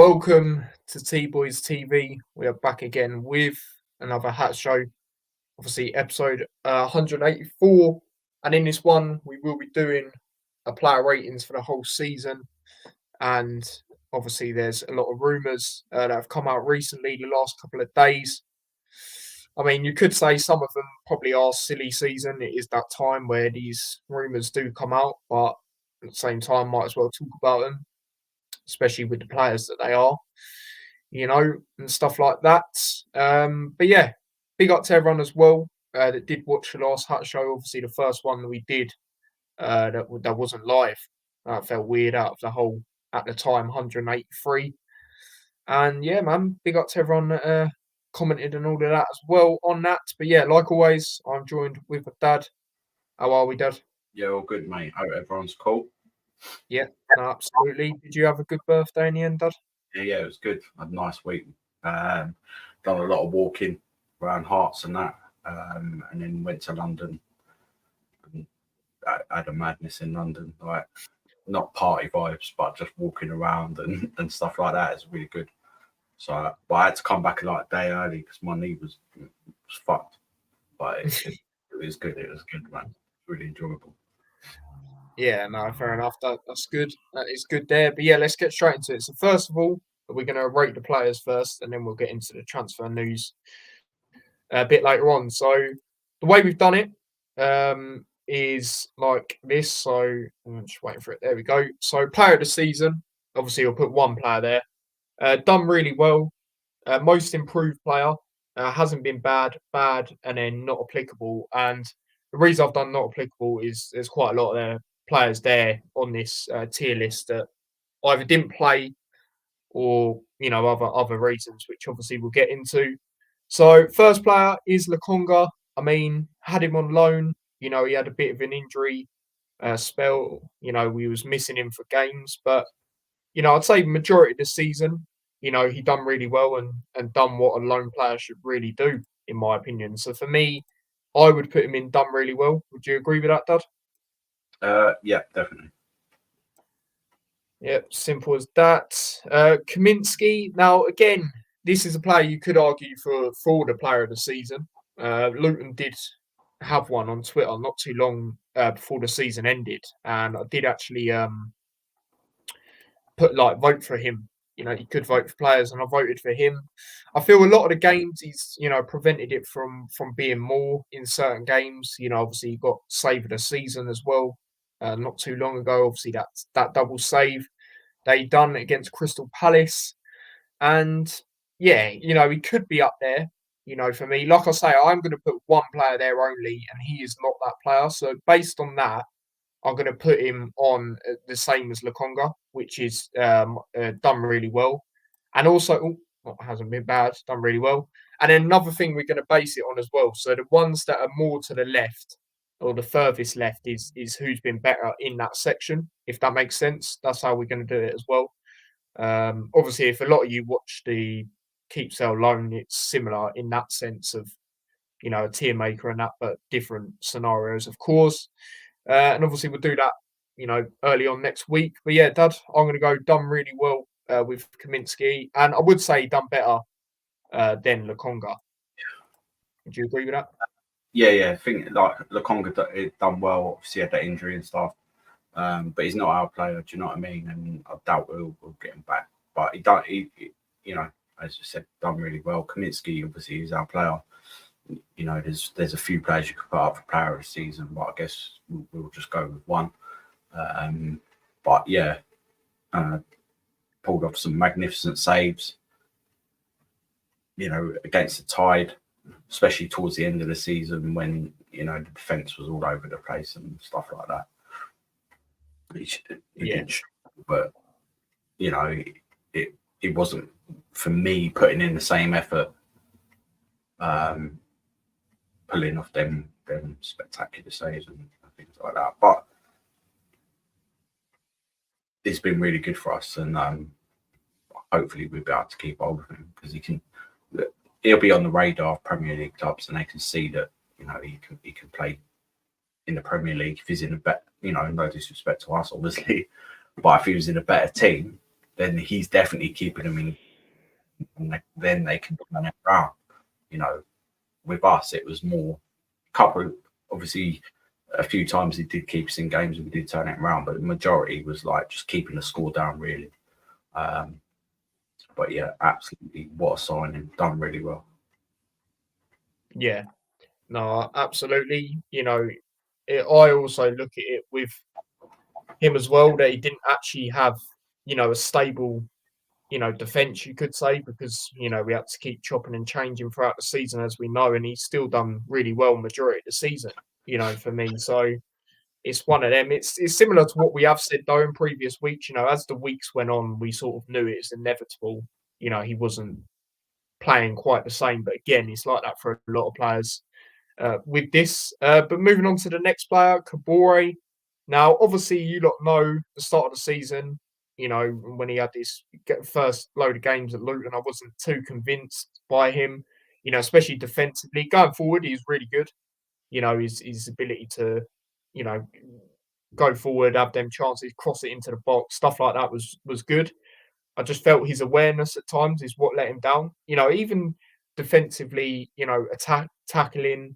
Welcome to T Boys TV. We are back again with another hat show, obviously episode 184. And in this one, we will be doing a player ratings for the whole season. And obviously, there's a lot of rumours that have come out recently, the last couple of days. I mean, you could say some of them probably are silly season. It is that time where these rumours do come out, but at the same time, might as well talk about them, especially with the players that they are, and stuff like that. But yeah, big up to everyone as well that did watch the last Hut Show. Obviously, the first one that we did that wasn't live. Felt weird out of the whole, at the time, 183. And yeah, man, big up to everyone that commented and all of that as well on that. But yeah, like always, I'm joined with my dad. How are we, Dad? Yeah, all good, mate. Hope everyone's cool. Yeah, no, absolutely. Did you have a good birthday in the end, Dad? Yeah, it was good. I had a nice week. Done a lot of walking around Hearts and that, and then went to London. I had a madness in London, like not party vibes, but just walking around and stuff like that is really good. So, but I had to come back like a day early because my knee was fucked. But it was good. It was good, man. Really enjoyable. Yeah, no, fair enough. That's good. That is good there. But yeah, let's get straight into it. So first of all, we're going to rate the players first, and then we'll get into the transfer news a bit later on. So the way we've done it is like this. So I'm just waiting for it. There we go. So player of the season. Obviously, we'll put one player there. Done really well. Most improved player. Hasn't been bad, and then not applicable. And the reason I've done not applicable is there's quite a lot of their players there on this tier list that either didn't play or other reasons, which obviously we'll get into. So first player is Lukonga. I mean, had him on loan. He had a bit of an injury spell. We was missing him for games, but I'd say majority of the season, he done really well and done what a loan player should really do, in my opinion. So for me, I would put him in done really well. Would you agree with that, Dad? Yeah, definitely. Yep, simple as that. Kaminsky. Now, again, this is a player you could argue for the player of the season. Luton did have one on Twitter not too long before the season ended, and I did actually vote for him. You could vote for players, and I voted for him. I feel a lot of the games he's prevented it from being more in certain games. Obviously he got save of the season as well. Not too long ago, obviously that double save they done against Crystal Palace, and yeah, he could be up there. For me, like I say, I'm going to put one player there only, and he is not that player. So based on that, I'm going to put him on the same as Lukonga, which is done really well, and also hasn't been bad, done really well. And then another thing we're going to base it on as well. So the ones that are more to the left or the furthest left is who's been better in that section, if that makes sense. That's how we're going to do it as well. Obviously, if a lot of you watch the keep sell loan, it's similar in that sense of a tier maker and that, but different scenarios, of course. And obviously we'll do that, early on next week. But yeah, Dad, I'm going to go done really well with Kaminsky, and I would say done better than Lukonga. Would you agree with that? Yeah. I think like Lukonga done well. Obviously had that injury and stuff, but he's not our player. Do you know what I mean? And I doubt we'll get him back. But he done, as you said, done really well. Kaminsky obviously is our player. There's a few players you could put up for player of the season, but I guess we'll just go with one. But yeah, pulled off some magnificent saves. Against the Tide, especially towards the end of the season when the defence was all over the place and stuff like that. But it wasn't for me putting in the same effort. Pulling off them spectacular saves and things like that. But it's been really good for us, and hopefully we'll be able to keep hold of him because he'll be on the radar of Premier League clubs, and they can see that he can play in the Premier League if he's in a better, no disrespect to us obviously, but if he was in a better team, then he's definitely keeping them in, and then they can turn it around. You know, with us, it was more couple. Obviously, a few times he did keep us in games and we did turn it around, but the majority was like just keeping the score down, really. Um, but yeah, absolutely, what a signing, done really well. Yeah, no, absolutely. I also look at it with him as well that he didn't actually have, a stable, defense, you could say, because, we had to keep chopping and changing throughout the season, as we know, and he's still done really well majority of the season, for me. So it's one of them. It's similar to what we have said though in previous weeks. As the weeks went on, we sort of knew it's inevitable. He wasn't playing quite the same, but again, it's like that for a lot of players with this. But moving on to the next player, Kabore. Now, obviously, you lot know the start of the season, when he had this first load of games at Luton, I wasn't too convinced by him, especially defensively. Going forward, he's really good. His ability to, you know, go forward, have them chances, cross it into the box, stuff like that was good. I just felt his awareness at times is what let him down. Even defensively, tackling,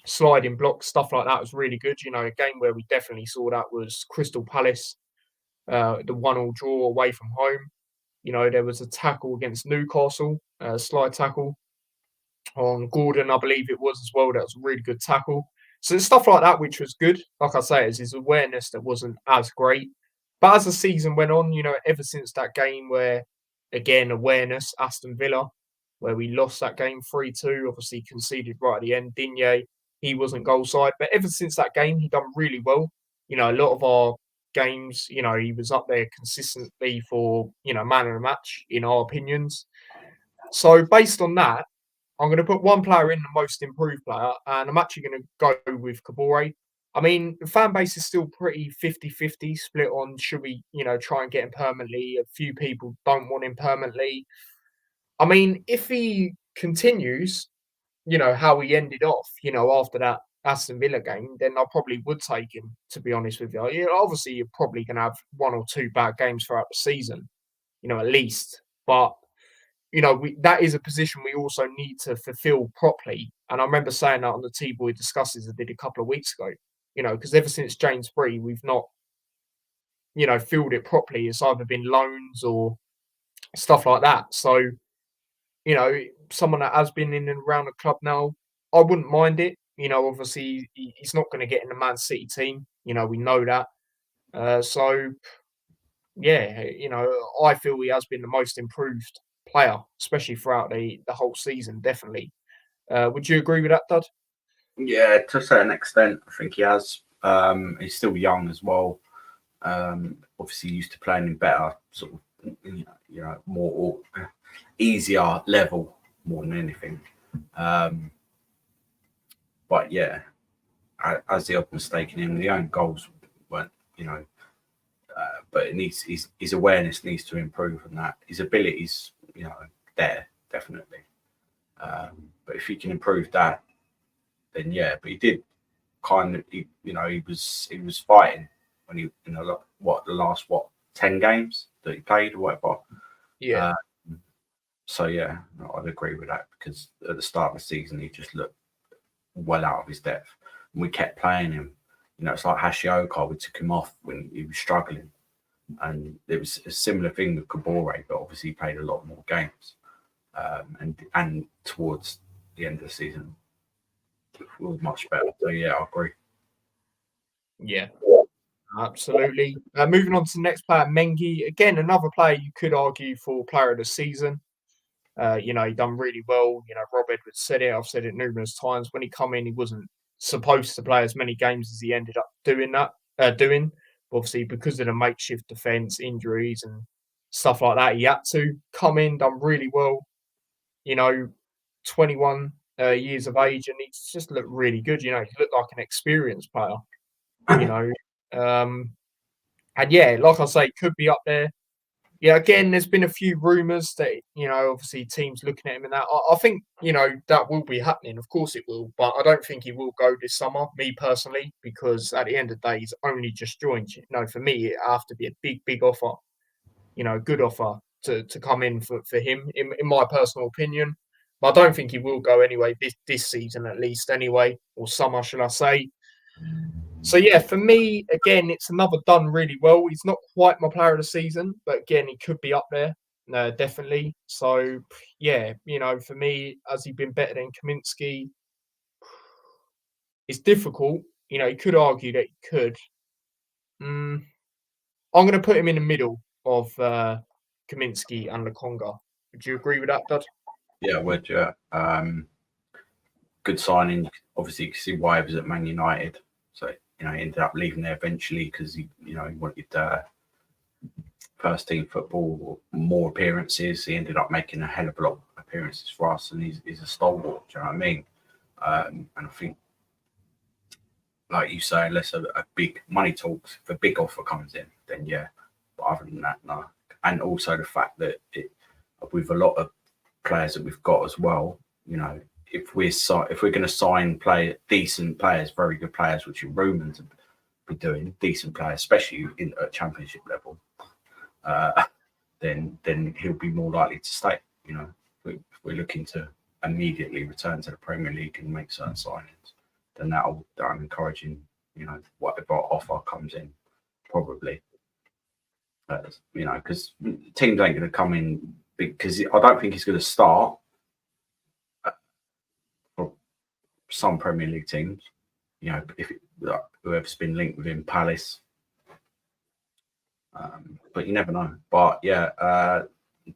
sliding blocks, stuff like that was really good. A game where we definitely saw that was Crystal Palace, the 1-1 draw away from home. There was a tackle against Newcastle, slide tackle on Gordon, I believe it was as well. That was a really good tackle. So stuff like that, which was good. Like I say, it's his awareness that wasn't as great. But as the season went on, ever since that game where, again, awareness, Aston Villa, where we lost that game 3-2, obviously conceded right at the end. Digne, he wasn't goal side. But ever since that game, he done really well. A lot of our games, he was up there consistently for, man of the match, in our opinions. So based on that, I'm going to put one player in the most improved player, and I'm actually going to go with Kabore. I mean, the fan base is still pretty 50-50 split on should we, try and get him permanently. A few people don't want him permanently. I mean, if he continues, how he ended off, after that Aston Villa game, then I probably would take him, to be honest with you. Obviously, you're probably going to have one or two bad games throughout the season, at least. But that is a position we also need to fulfill properly. And I remember saying that on the T-Boy Discusses I did a couple of weeks ago, because ever since James Bree, we've not, filled it properly. It's either been loans or stuff like that. So, someone that has been in and around the club now, I wouldn't mind it. Obviously, he's not going to get in the Man City team. We know that. So, yeah, I feel he has been the most improved player, especially throughout the whole season, definitely. Would you agree with that, Dud? Yeah, to a certain extent, I think he has. He's still young as well. Obviously, used to playing in better sort of, more easier level more than anything. But yeah, as the odd mistake in him, the own goals weren't, but it needs his awareness needs to improve, and that his abilities, there definitely. But if he can improve that, then yeah. But he did kind of, he was fighting when he the last 10 games that he played or whatever. Yeah. So yeah, I'd agree with that because at the start of the season he just looked well out of his depth, and we kept playing him. It's like Hashioka. We took him off when he was struggling, and it was a similar thing with Kabore, but obviously he played a lot more games. And towards the end of the season, it was much better. So yeah, I agree. Yeah, absolutely. Moving on to the next player, Mengi. Again, another player you could argue for player of the season. He done really well. Rob Edwards said it. I've said it numerous times. When he come in, he wasn't supposed to play as many games as he ended up doing. Obviously, because of the makeshift defence, injuries, and stuff like that, he had to come in, done really well. 21 years of age, and he just looked really good. He looked like an experienced player. And yeah, like I say, could be up there. Yeah, again, there's been a few rumours that, obviously teams looking at him and that. I think, that will be happening. Of course it will. But I don't think he will go this summer, me personally, because at the end of the day, he's only just joined. For me, it have to be a big, big offer. good offer to come in for him, in my personal opinion. But I don't think he will go anyway this season at least anyway, or summer, shall I say. So yeah, for me, again, it's another done really well. He's not quite my player of the season, but again, he could be up there, definitely. So yeah, for me, has he been better than Kaminsky? It's difficult. You could argue that he could. Mm, I'm going to put him in the middle of Kaminsky and Lokonga. Would you agree with that, Dad? Yeah, would yeah. Good signing. Obviously, you can see why he was at Man United. So he ended up leaving there eventually because he wanted first team football, more appearances. He ended up making a hell of a lot of appearances for us, and he's a stalwart. Do you know what I mean? And I think, like you say, unless a big money talks, if a big offer comes in, then yeah. But other than that, no. And also the fact that with a lot of players that we've got as well, if we're going to sign decent players, very good players, which you're rumored to be doing, decent players, especially at championship level, then he'll be more likely to stay. If we're looking to immediately return to the Premier League and make certain signings, then I'm encouraging, whatever offer comes in, probably. Because teams ain't going to come in because I don't think he's going to start for some Premier League teams. If whoever's been linked with him, Palace. But you never know. But yeah,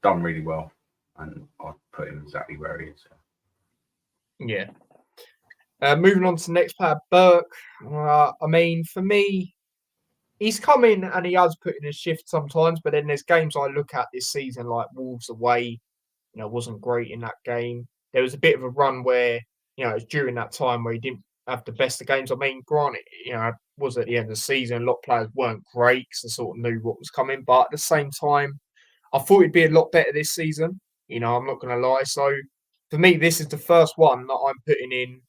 done really well, and I'd put him exactly where he is. Yeah. Moving on to the next player, Burke. For me, he's come in and he has put in a shift sometimes, but then there's games I look at this season, like Wolves away, wasn't great in that game. There was a bit of a run where, it was during that time where he didn't have the best of games. Granted, it was at the end of the season. A lot of players weren't great because they sort of knew what was coming. But at the same time, I thought he'd be a lot better this season. I'm not going to lie. So for me, this is the first one that I'm putting in.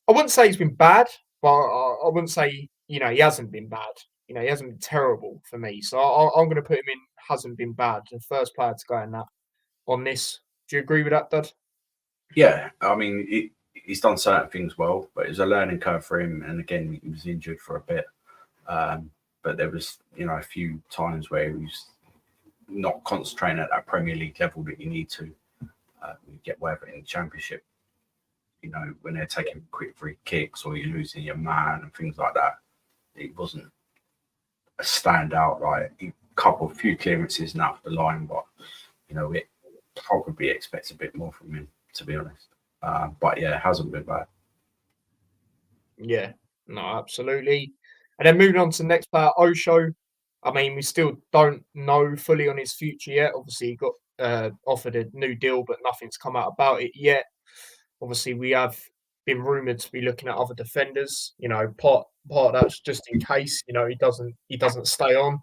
I wouldn't say he's been bad, but I wouldn't say, he hasn't been bad. He hasn't been terrible for me. So I'm going to put him in, hasn't been bad. The first player to go in that on this. Do you agree with that, Dad? Yeah, he's done certain things well, but it was a learning curve for him. And again, he was injured for a bit. But there was, a few times where he was not concentrating at that Premier League level that you need to get whatever in the Championship. When they're taking quick free kicks or you're losing your man and things like that, it wasn't a standout. Like a few clearances and out the line, but it probably expects a bit more from him, to be honest. But yeah, it hasn't been bad. Yeah, no, absolutely. And then moving on to the next player, Osho. We still don't know fully on his future yet. Obviously, he got offered a new deal, but nothing's come out about it yet. Obviously, we have been rumoured to be looking at other defenders. Part of that's just in case he doesn't stay on.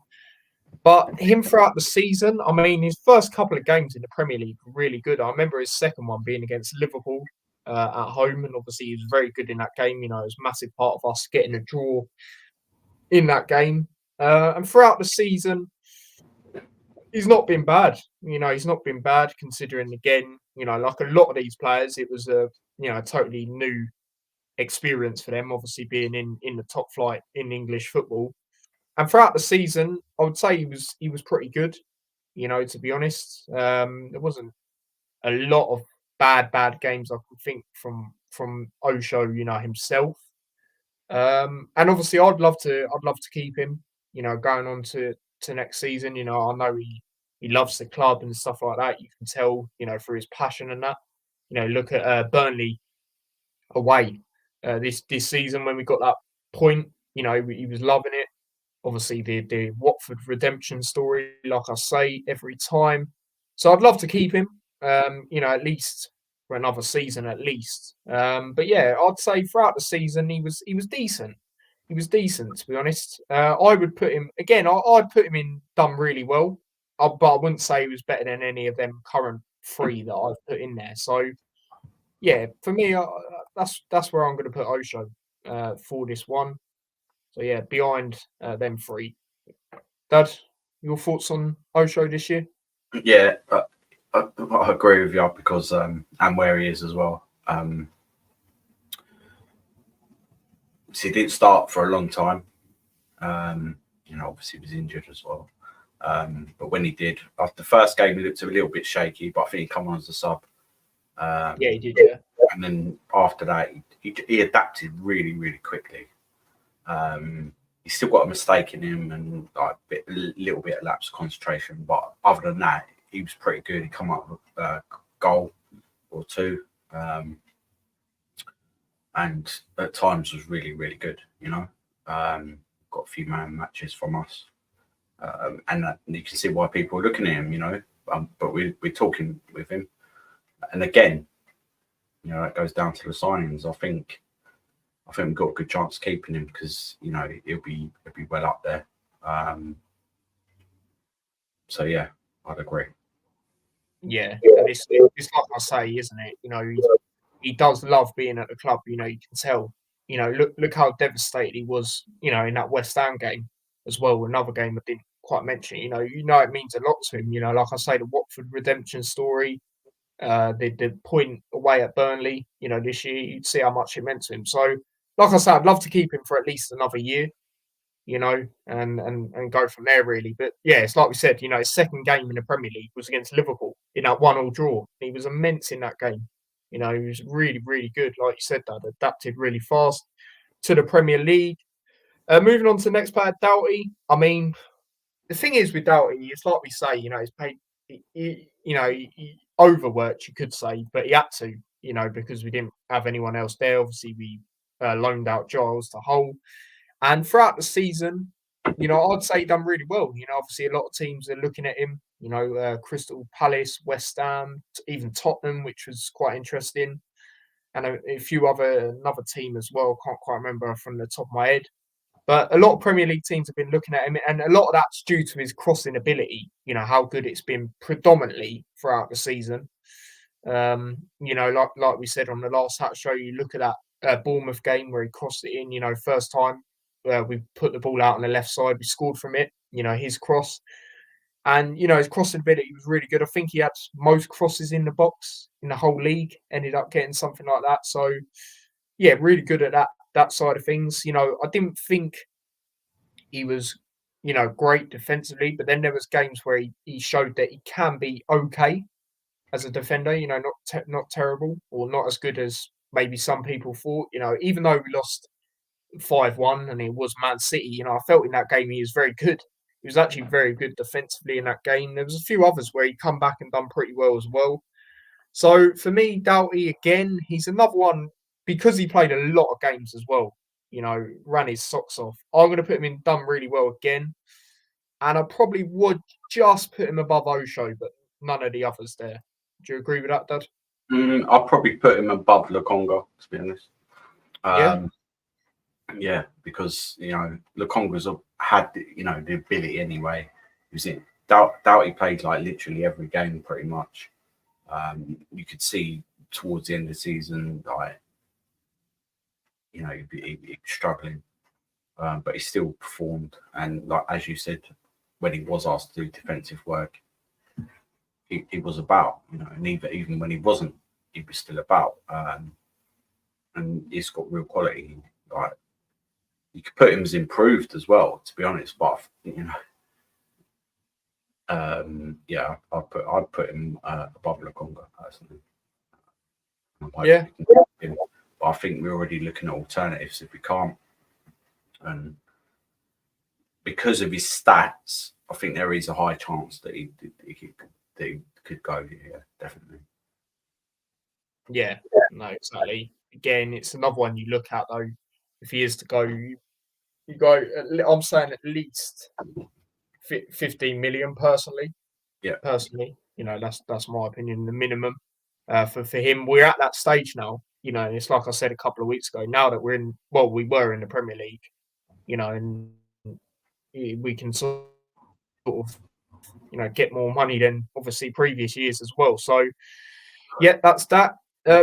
But him throughout the season, his first couple of games in the Premier League were really good. I remember his second one being against Liverpool at home, and obviously he was very good in that game. It was a massive part of us getting a draw in that game. And throughout the season, he's not been bad. He's not been bad considering, again, like a lot of these players, it was a totally new experience for them, obviously being in the top flight in English football. And throughout the season, I would say he was pretty good. To be honest, there wasn't a lot of bad games I could think from Osho, himself. And obviously, I'd love to keep him. Going on to next season. I know he loves the club and stuff like that. You can tell, through his passion and that. Look at Burnley away this season when we got that point. He was loving it. Obviously, the Watford redemption story, like I say every time. So I'd love to keep him. At least for another season, at least. But yeah, I'd say throughout the season he was decent. He was decent, to be honest. I would put him again. I'd put him in done really well, but I wouldn't say he was better than any of them current three that I've put in there. So yeah, for me, that's where I'm going to put Osho for this one. So yeah, behind them three. Dad, Your thoughts on Osho this year? Yeah, I agree with you because and where he is as well. So he didn't start for a long time. Obviously he was injured as well. But when he did, after the first game, he looked a little bit shaky. But I think he came on as a sub. Yeah, he did. Yeah, And then after that, he adapted really, really quickly. He's still got a mistake in him and like a little bit of lapse of concentration. But other than that, he was pretty good. He come up with a goal or two. And at times was really, really good, got a few man matches from us. And you can see why people are looking at him, but we're talking with him. And again, it goes down to the signings. I think we've got a good chance of keeping him because, he'll be well up there. So, yeah, I'd agree. Yeah. And it's like I say, isn't it? He does love being at the club. You can tell. Look how devastated he was. In that West Ham game as well. Another game I didn't quite mention. It means a lot to him. Like I say, the Watford redemption story, the point away at Burnley. This year you'd see how much it meant to him. So, like I said, I'd love to keep him for at least another year. And go from there really. But yeah, it's like we said, his second game in the Premier League was against Liverpool in that 1-1 draw. He was immense in that game. He was really, really good. Like you said, that adapted really fast to the Premier League. Moving on to the next player, Doughty. I mean, the thing is with Doughty, it's like we say, he's paid, he overworked, you could say, but he had to, because we didn't have anyone else there. Obviously, we loaned out Giles to Hull. And throughout the season, I'd say he done really well. Obviously a lot of teams are looking at him. Crystal Palace, West Ham, even Tottenham, which was quite interesting, and a few another team as well. Can't quite remember from the top of my head, but a lot of Premier League teams have been looking at him, and a lot of that's due to his crossing ability. How good it's been predominantly throughout the season. Like we said on the last Hat Show, you look at that Bournemouth game where he crossed it in. First time. We put the ball out on the left side. We scored from it, his cross. And, his crossing ability was really good. I think he had most crosses in the box in the whole league, ended up getting something like that. So, yeah, really good at that side of things. I didn't think he was, great defensively, but then there was games where he showed that he can be okay as a defender, not terrible or not as good as maybe some people thought. Even though we lost 5-1 and it was Man City, I felt in that game he was very good. He was actually very good defensively in that game. There was a few others where he come back and done pretty well as well. So for me, Doughty again, he's another one because he played a lot of games as well. Ran his socks off. I'm going to put him in done really well again, and I probably would just put him above Osho, but none of the others there. Do you agree with that, Dad? I'll probably put him above Lukonga, to be honest. Yeah, because Lukonga's had the ability anyway. He was in Doughty played like literally every game pretty much. You could see towards the end of the season, like he was struggling, but he still performed. And like as you said, when he was asked to do defensive work, he was about. And even when he wasn't, he was still about. And he's got real quality. Like you could put him as improved as well, to be honest. But yeah, I'd put him above Lukonga personally. Yeah. But I think we're already looking at alternatives if we can't. And because of his stats, I think there is a high chance that he could go. Yeah, definitely. Yeah, no, exactly. Again, it's another one you look at though. If he is to go, you go. I'm saying at least 15 million personally. Yeah, personally, that's my opinion. The minimum for him. We're at that stage now. It's like I said a couple of weeks ago. Now that we were in the Premier League. And we can sort of get more money than obviously previous years as well. So yeah, that's that.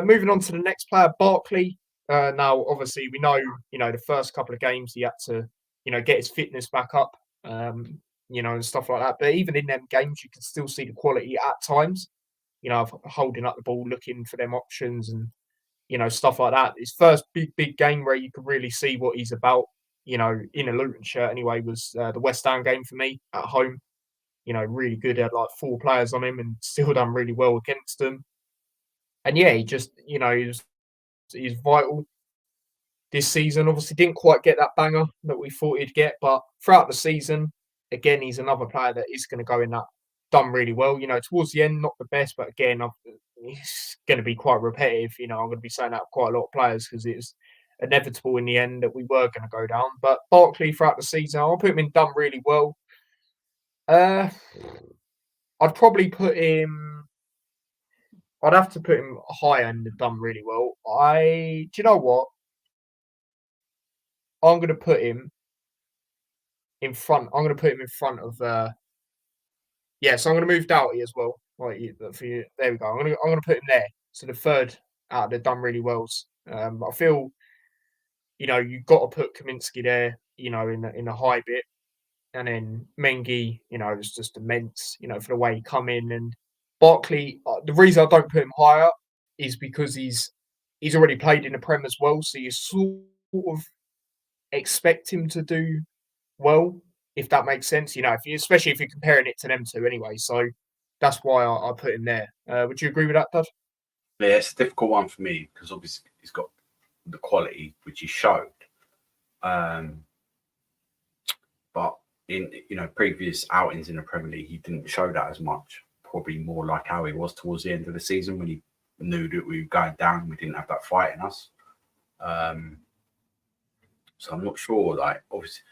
Moving on to the next player, Barkley. Now, obviously, we know, the first couple of games he had to, get his fitness back up. and stuff like that. But even in them games, you can still see the quality at times, of holding up the ball, looking for them options and, stuff like that. His first big game where you could really see what he's about, in a Luton shirt anyway, was the West Ham game for me at home. Really good. Had like 4 players on him and still done really well against them. And yeah, he just, he's vital this season. Obviously, didn't quite get that banger that we thought he'd get, but throughout the season, again, he's another player that is going to go in that done really well. Towards the end, not the best, but again, it's going to be quite repetitive. I'm going to be saying that quite a lot of players because it's inevitable in the end that we were going to go down. But Barkley throughout the season, I'll put him in done really well. I'd probably put him. I'd have to put him higher and done really well. Do you know what? I'm going to put him in front. I'm going to put him in front of. Yeah, so I'm going to move Doughty as well. Right, for you. There we go. I'm going to put him there. So the third out of the done really wells. I feel, you've got to put Kaminsky there. In the high bit, and then Mengi. Is just immense. For the way he come in and Barkley. The reason I don't put him higher is because he's already played in the Prem as well. So you sort of expect him to do well, if that makes sense. Especially if you're comparing it to them two anyway. So that's why I put him there. Would you agree with that, Dad? Yeah, it's a difficult one for me because obviously he's got the quality which he showed. But in previous outings in the Premier League, he didn't show that as much. Probably more like how he was towards the end of the season when he knew that we were going down. We didn't have that fight in us. So I'm not sure. Like obviously,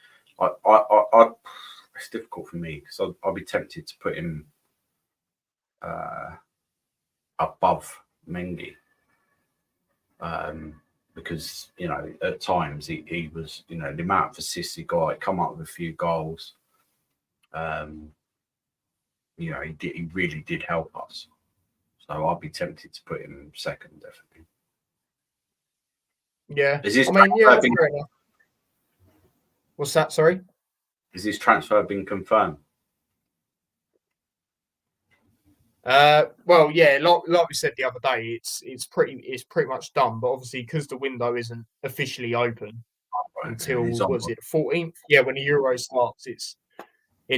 it's difficult for me because I'll be tempted to put him above Mengi. Because at times he was the amount of assists he got, he come up with a few goals. He really did help us. So I'd be tempted to put him second, definitely. Yeah, Is his fair enough. What's that? Sorry. Is his transfer been confirmed? Well, yeah, like we said the other day, it's pretty much done. But obviously, because the window isn't officially open until was it the 14th? Yeah, when the Euro starts, it's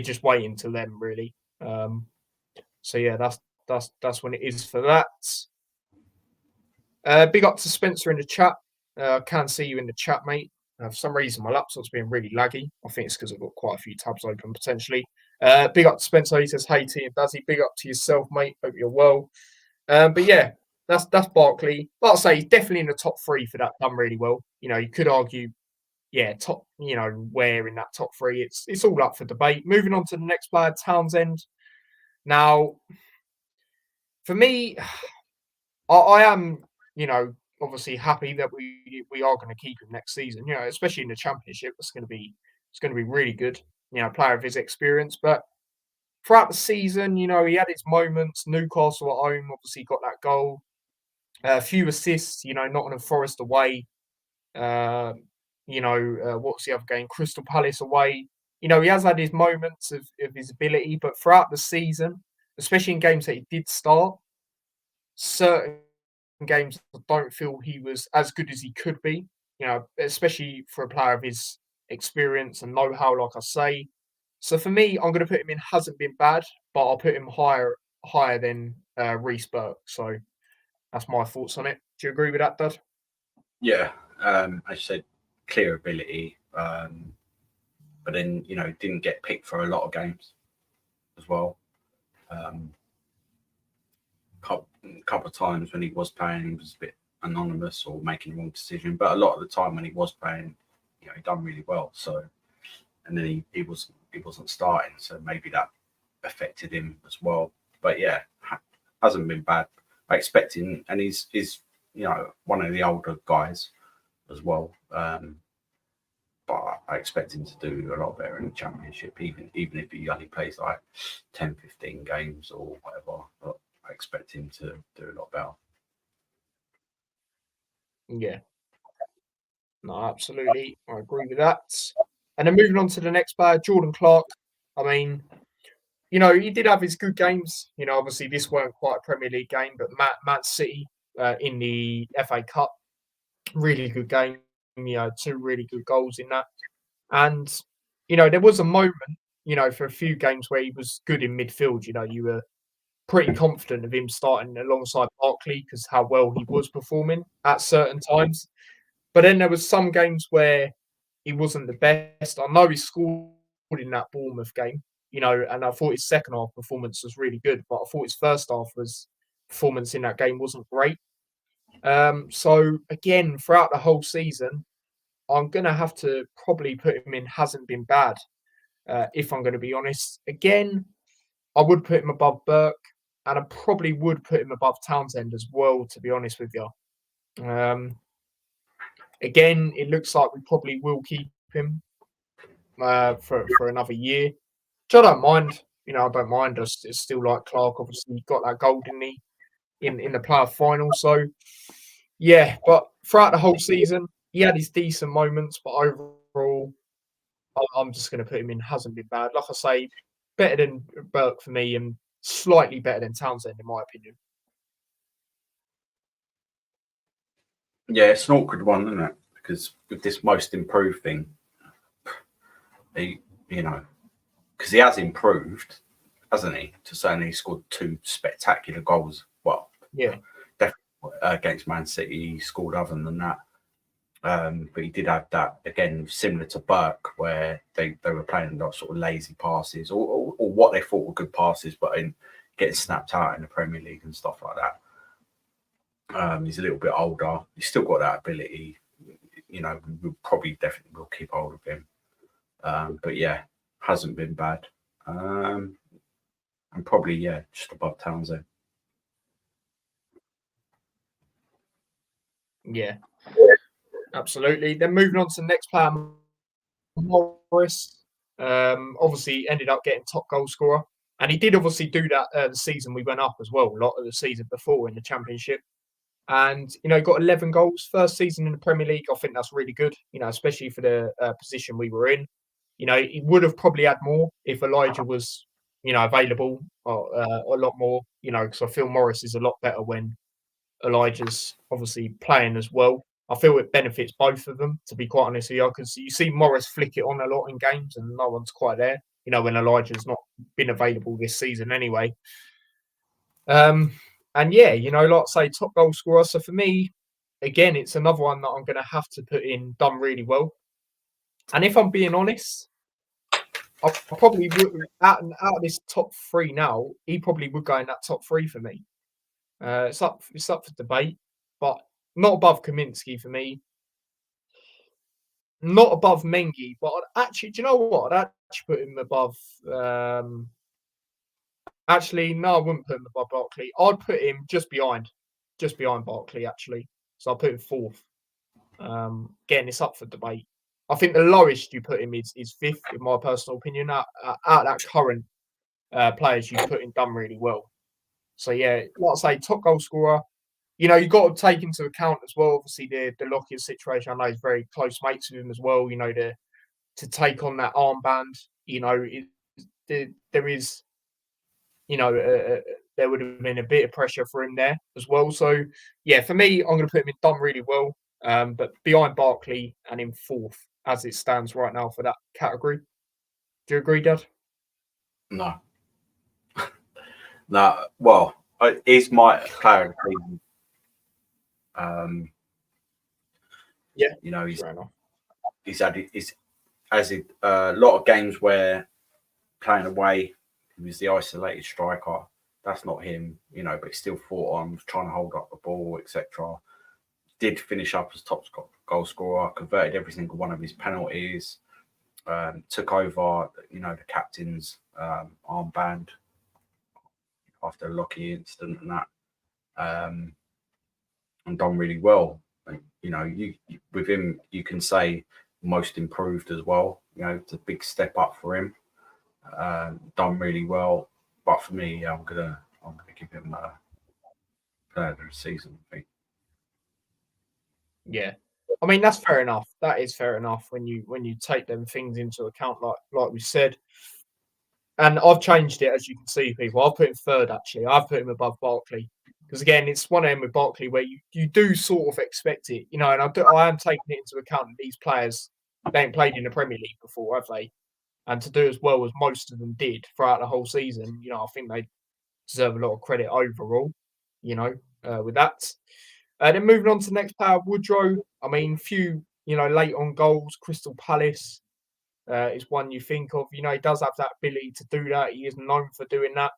just waiting till then, really. So yeah, that's when it is for that. Big up to Spencer in the chat. Can see you in the chat, mate. For some reason, my laptop's been really laggy. I think it's because I've got quite a few tabs open potentially. Big up to Spencer. He says, "Hey, T and Dazzy, big up to yourself, mate. Hope you're well." But yeah, that's Barkley. Like I say, he's definitely in the top 3 for that. Done really well. You could argue, yeah, top. Where in that top 3? It's all up for debate. Moving on to the next player, Townsend. Now, for me, I am, obviously happy that we are going to keep him next season. Especially in the Championship, it's going to be really good. Player of his experience, but throughout the season, he had his moments. Newcastle at home, obviously got that goal. A few assists, Nottingham Forest away. What's the other game? Crystal Palace away. He has had his moments of his ability, but throughout the season, especially in games that he did start, certain games I don't feel he was as good as he could be. Especially for a player of his experience and know-how, like I say. So for me, I'm going to put him in hasn't been bad, but I'll put him higher than Reece Burke. So that's my thoughts on it. Do you agree with that, Dad? Yeah, as you said, clear ability, but then didn't get picked for a lot of games as well. Couple of times when he was playing, he was a bit anonymous or making the wrong decision. But a lot of the time when he was playing, he done really well. So, and then he wasn't starting, so maybe that affected him as well. But yeah, hasn't been bad. I expect him, and he's one of the older guys as well. But I expect him to do a lot better in the Championship, even if he only plays like 10, 15 games or whatever. But I expect him to do a lot better. Yeah. No, absolutely. I agree with that. And then moving on to the next player, Jordan Clark. I mean, he did have his good games. Obviously this weren't quite a Premier League game, but Man City in the FA Cup, really good game. Two really good goals in that. And there was a moment, for a few games where he was good in midfield. You were pretty confident of him starting alongside Barkley because how well he was performing at certain times. But then there was some games where he wasn't the best. I know he scored in that Bournemouth game, and I thought his second half performance was really good, but I thought his first half performance in that game wasn't great. So again, throughout the whole season, I'm gonna have to probably put him in hasn't been bad. If I'm going to be honest, again, I would put him above Burke, and I probably would put him above Townsend as well. To be honest with you, um, again, it looks like we probably will keep him for another year, which I don't mind. I don't mind. It's still like Clark. Obviously, he got that goal, didn't he, in the playoff final? So yeah, but throughout the whole season, he had his decent moments, but overall, I'm just going to put him in. Hasn't been bad. Like I say, better than Burke for me, and slightly better than Townsend in my opinion. Yeah, it's an awkward one, isn't it? Because with this most improved thing, because he has improved, hasn't he? To say he scored 2 spectacular goals. Well, yeah, definitely against Man City, he scored other than that. But he did have that again, similar to Burke, where they were playing like sort of lazy passes or what they thought were good passes, but in getting snapped out in the Premier League and stuff like that. He's a little bit older. He's still got that ability. We probably definitely will keep hold of him. But yeah, hasn't been bad. And probably just above Townsend. Yeah, absolutely. Then moving on to the next player, Morris. Obviously ended up getting top goal scorer, and he did obviously do that the season we went up as well. A lot of the season before in the Championship. And got 11 goals first season in the Premier League. I think that's really good. Especially for the position we were in. He would have probably had more if Elijah was available a lot more. Because I feel Morris is a lot better when Elijah's obviously playing as well. I feel it benefits both of them, to be quite honest with you, because you see Morris flick it on a lot in games and no one's quite there. When Elijah's not been available this season anyway. And yeah, like I say, top goal scorer. So for me, again, it's another one that I'm going to have to put in. Done really well. And if I'm being honest, I probably would out of this top 3 now. He probably would go in that top 3 for me. It's up for debate, but not above Kaminsky for me. Not above Mengi, but do you know what? I'd actually put him above. Actually, no, I wouldn't put him above Barkley. I'd put him just behind Barkley, actually. So I'll put him 4th. Again, it's up for debate. I think the lowest you put him is 5th, in my personal opinion. Out that current players you put him done really well. So yeah, like I say, top goal scorer. You've got to take into account as well, obviously, the Lockyer situation. I know he's very close mates with him as well, to take on that armband. There is, there would have been a bit of pressure for him there as well. So, yeah, for me, I'm going to put him in done really well, but behind Barkley and in 4th as it stands right now for that category. Do you agree, Dad? No. No. Well, he's my player of the season. Yeah, he's had a lot of games where playing away, he was the isolated striker. That's not him, but he still fought on, was trying to hold up the ball, etc. Did finish up as top goal scorer, converted every single one of his penalties, took over, the captain's armband after the Lockyer incident and that, and done really well. You with him, you can say most improved as well. It's a big step up for him. Done really well, but for me, I'm gonna give him player of the season. I think. Yeah, I mean that's fair enough. That is fair enough when you take them things into account, like we said. And I've changed it, as you can see, people. I've put him third, actually. I've put him above Barkley. Because, again, it's one of them with Barkley where you do sort of expect it, and I am taking it into account that these players, they ain't played in the Premier League before, have they? And to do as well as most of them did throughout the whole season, I think they deserve a lot of credit overall, with that. Then moving on to the next player, Woodrow. I mean, few, late on goals, Crystal Palace. Is one you think of. He does have that ability to do that. He is known for doing that.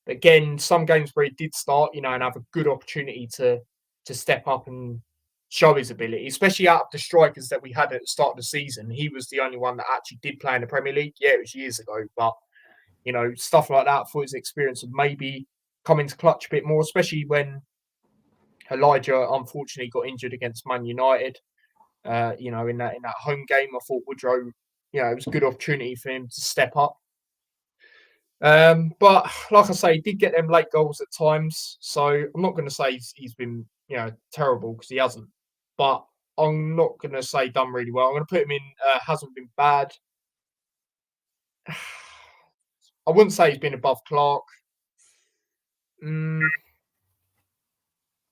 Again, some games where he did start, and have a good opportunity to step up and show his ability, especially out of the strikers that we had at the start of the season. He was the only one that actually did play in the Premier League. Yeah, it was years ago, but stuff like that for his experience of maybe coming to clutch a bit more, especially when Elijah unfortunately got injured against Man United. In that home game, I thought Woodrow, it was a good opportunity for him to step up. But like I say, he did get them late goals at times. So I'm not going to say he's been, terrible, because he hasn't. But I'm not going to say done really well. I'm going to put him in hasn't been bad. I wouldn't say he's been above Clark. Do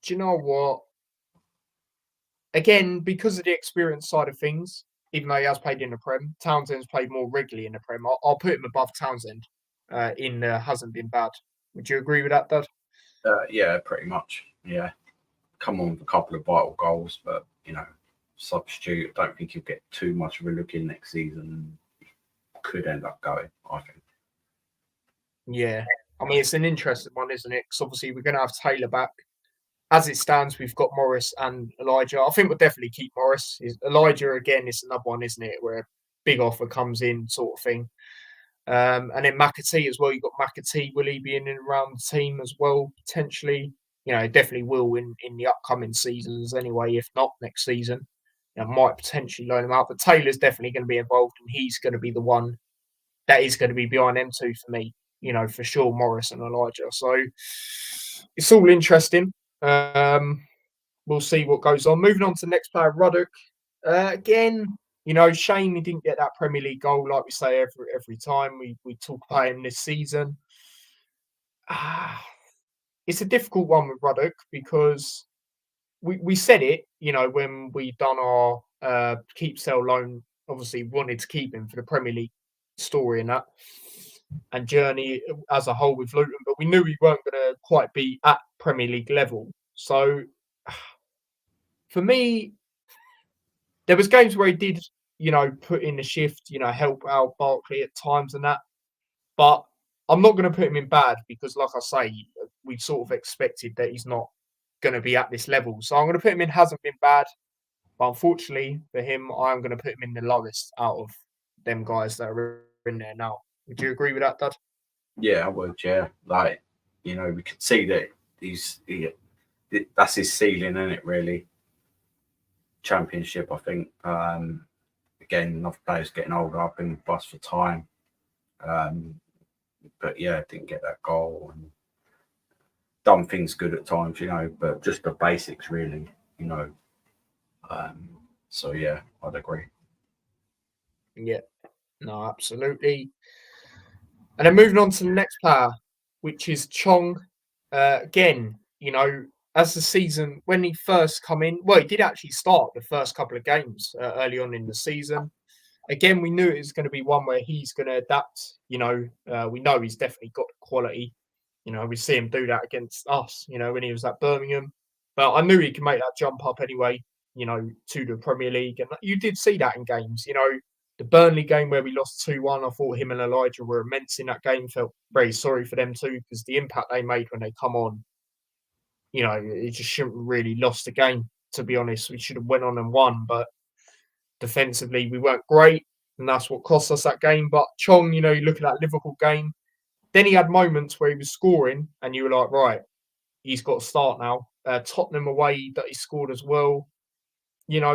you know what? Again, because of the experience side of things, even though he has played in the Prem, Townsend's played more regularly in the Prem. I'll put him above Townsend in hasn't been bad. Would you agree with that, Dad? Yeah, pretty much. Yeah. Come on with a couple of vital goals, but, substitute. I don't think he'll get too much of a look in next season. Could end up going, I think. Yeah. I mean, it's an interesting one, isn't it? Because obviously we're going to have Taylor back. As it stands, we've got Morris and Elijah. I think we'll definitely keep Morris. Elijah, again, is another one, isn't it? Where a big offer comes in, sort of thing. And then McAtee as well. You've got McAtee. Will he be in and around the team as well, potentially? Definitely will in the upcoming seasons anyway, if not next season. Might potentially loan him out. But Taylor's definitely going to be involved, and he's going to be the one that is going to be behind them two for me. For sure, Morris and Elijah. So it's all interesting. We'll see what goes on. Moving on to the next player, Ruddock. Again, shame he didn't get that Premier League goal, like we say every time we talk about him this season. It's a difficult one with Ruddock because we said it, when we done our keep sell loan. Obviously, wanted to keep him for the Premier League story and that, and journey as a whole with Luton, but we knew we weren't going to quite be at Premier League level. So for me, there was games where he did, put in the shift, help out Barkley at times and that. But I'm not going to put him in bad because, like I say, we sort of expected that he's not going to be at this level. So I'm going to put him in hasn't been bad. But unfortunately for him, I'm going to put him in the lowest out of them guys that are in there now. Would you agree with that, Dad? Yeah, I would. Yeah, like we could see that that's his ceiling, isn't it? Really, Championship. I think. Again, enough players getting older. I've been bust for time. But yeah, didn't get that goal and done things good at times, but just the basics, really, So yeah, I'd agree. Yeah, no, absolutely. And then moving on to the next player, which is Chong. Again, as the season, when he first come in, well, he did actually start the first couple of games early on in the season. Again, we knew it was going to be one where he's going to adapt. We know he's definitely got quality. We see him do that against us, when he was at Birmingham. But I knew he could make that jump up anyway, to the Premier League. And you did see that in games. The Burnley game where we lost 2-1, I thought him and Elijah were immense in that game. Felt very sorry for them too, because the impact they made when they come on, it just shouldn't really lost the game, to be honest. We should have went on and won, but defensively we weren't great, and that's what cost us that game. But Chong, you look at that Liverpool game, then he had moments where he was scoring, and you were like, right, he's got to start now. Tottenham away that he scored as well.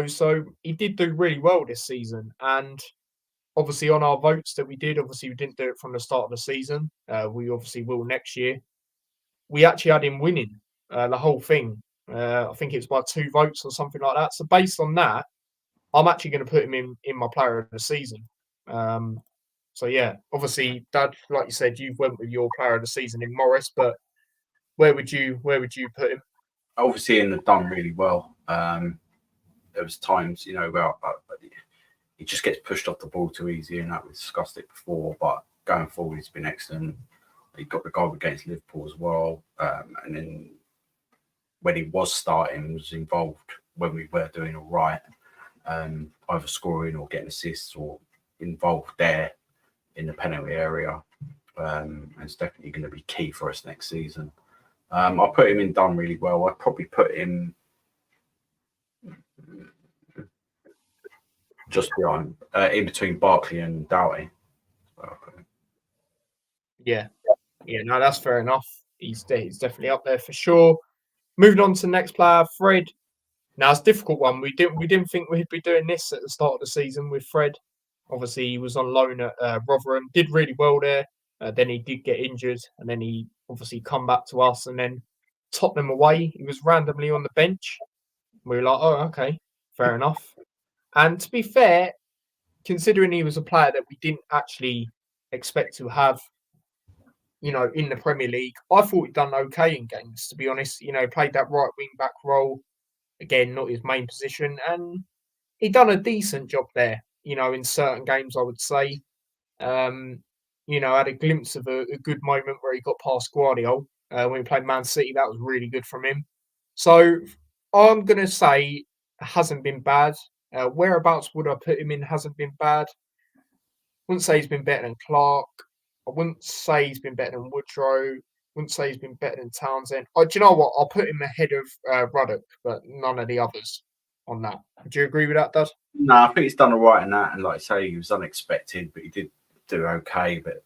So he did do really well this season. And obviously on our votes that we did, obviously we didn't do it from the start of the season. We obviously will next year. We actually had him winning the whole thing. I think it's by 2 votes or something like that. So based on that, I'm actually going to put him in my player of the season. So yeah, obviously, Dad, like you said, you've went with your player of the season in Morris, but where would you put him? Obviously, in the done really well. There was times, where he just gets pushed off the ball too easy, and that we discussed it before. But going forward, he's been excellent. He got the goal against Liverpool as well, and then when he was starting, was involved when we were doing all right, either scoring or getting assists or involved there in the penalty area. And it's definitely going to be key for us next season. I put him in done really well. I'd probably put him just behind, in between Barkley and Doughty. Yeah, yeah, no, that's fair enough. He's definitely up there for sure. Moving on to the next player, Fred. Now it's a difficult one. We didn't think we'd be doing this at the start of the season with Fred. Obviously, he was on loan at Rotherham, did really well there. Then he did get injured, and then he obviously come back to us, and then Tottenham away, he was randomly on the bench. We were like, oh, okay, fair enough. And to be fair, considering he was a player that we didn't actually expect to have, in the Premier League, I thought he'd done okay in games, to be honest. Played that right wing back role. Again, not his main position. And he done a decent job there, in certain games, I would say. Had a glimpse of a good moment where he got past Guardiola when he played Man City. That was really good from him. So I'm going to say hasn't been bad. Whereabouts would I put him in? Hasn't been bad. Wouldn't say he's been better than Clark. I wouldn't say he's been better than Woodrow. Wouldn't say he's been better than Townsend. Do you know what? I'll put him ahead of Ruddock, but none of the others on that. Do you agree with that, Dad? No, I think he's done all right in that. And like I say, he was unexpected, but he did do okay. But,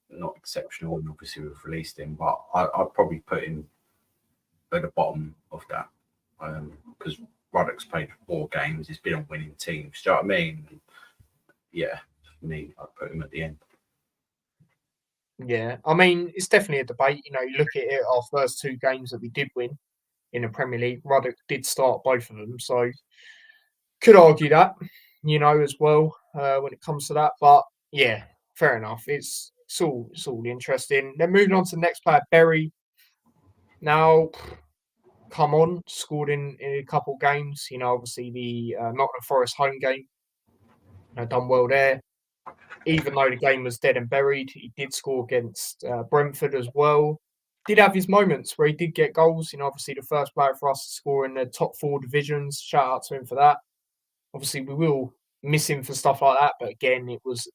not exceptional. And obviously, we've released him. But I'd probably put him at the bottom of that. Because Ruddock's played 4 games. He's been on winning teams. Do you know what I mean? And yeah, for me, I'd put him at the end. Yeah, I mean, it's definitely a debate. You look at it, our first 2 games that we did win in the Premier League, Ruddock did start both of them. So could argue that, as well when it comes to that. But yeah, fair enough. It's all interesting. Then moving on to the next player, Berry. Now, come on, scored in a couple games. Obviously the Nottingham Forest home game. Done well there. Even though the game was dead and buried, he did score against Brentford as well. Did have his moments where he did get goals. Obviously the first player for us to score in the top 4 divisions. Shout out to him for that. Obviously we will miss him for stuff like that, but again, it was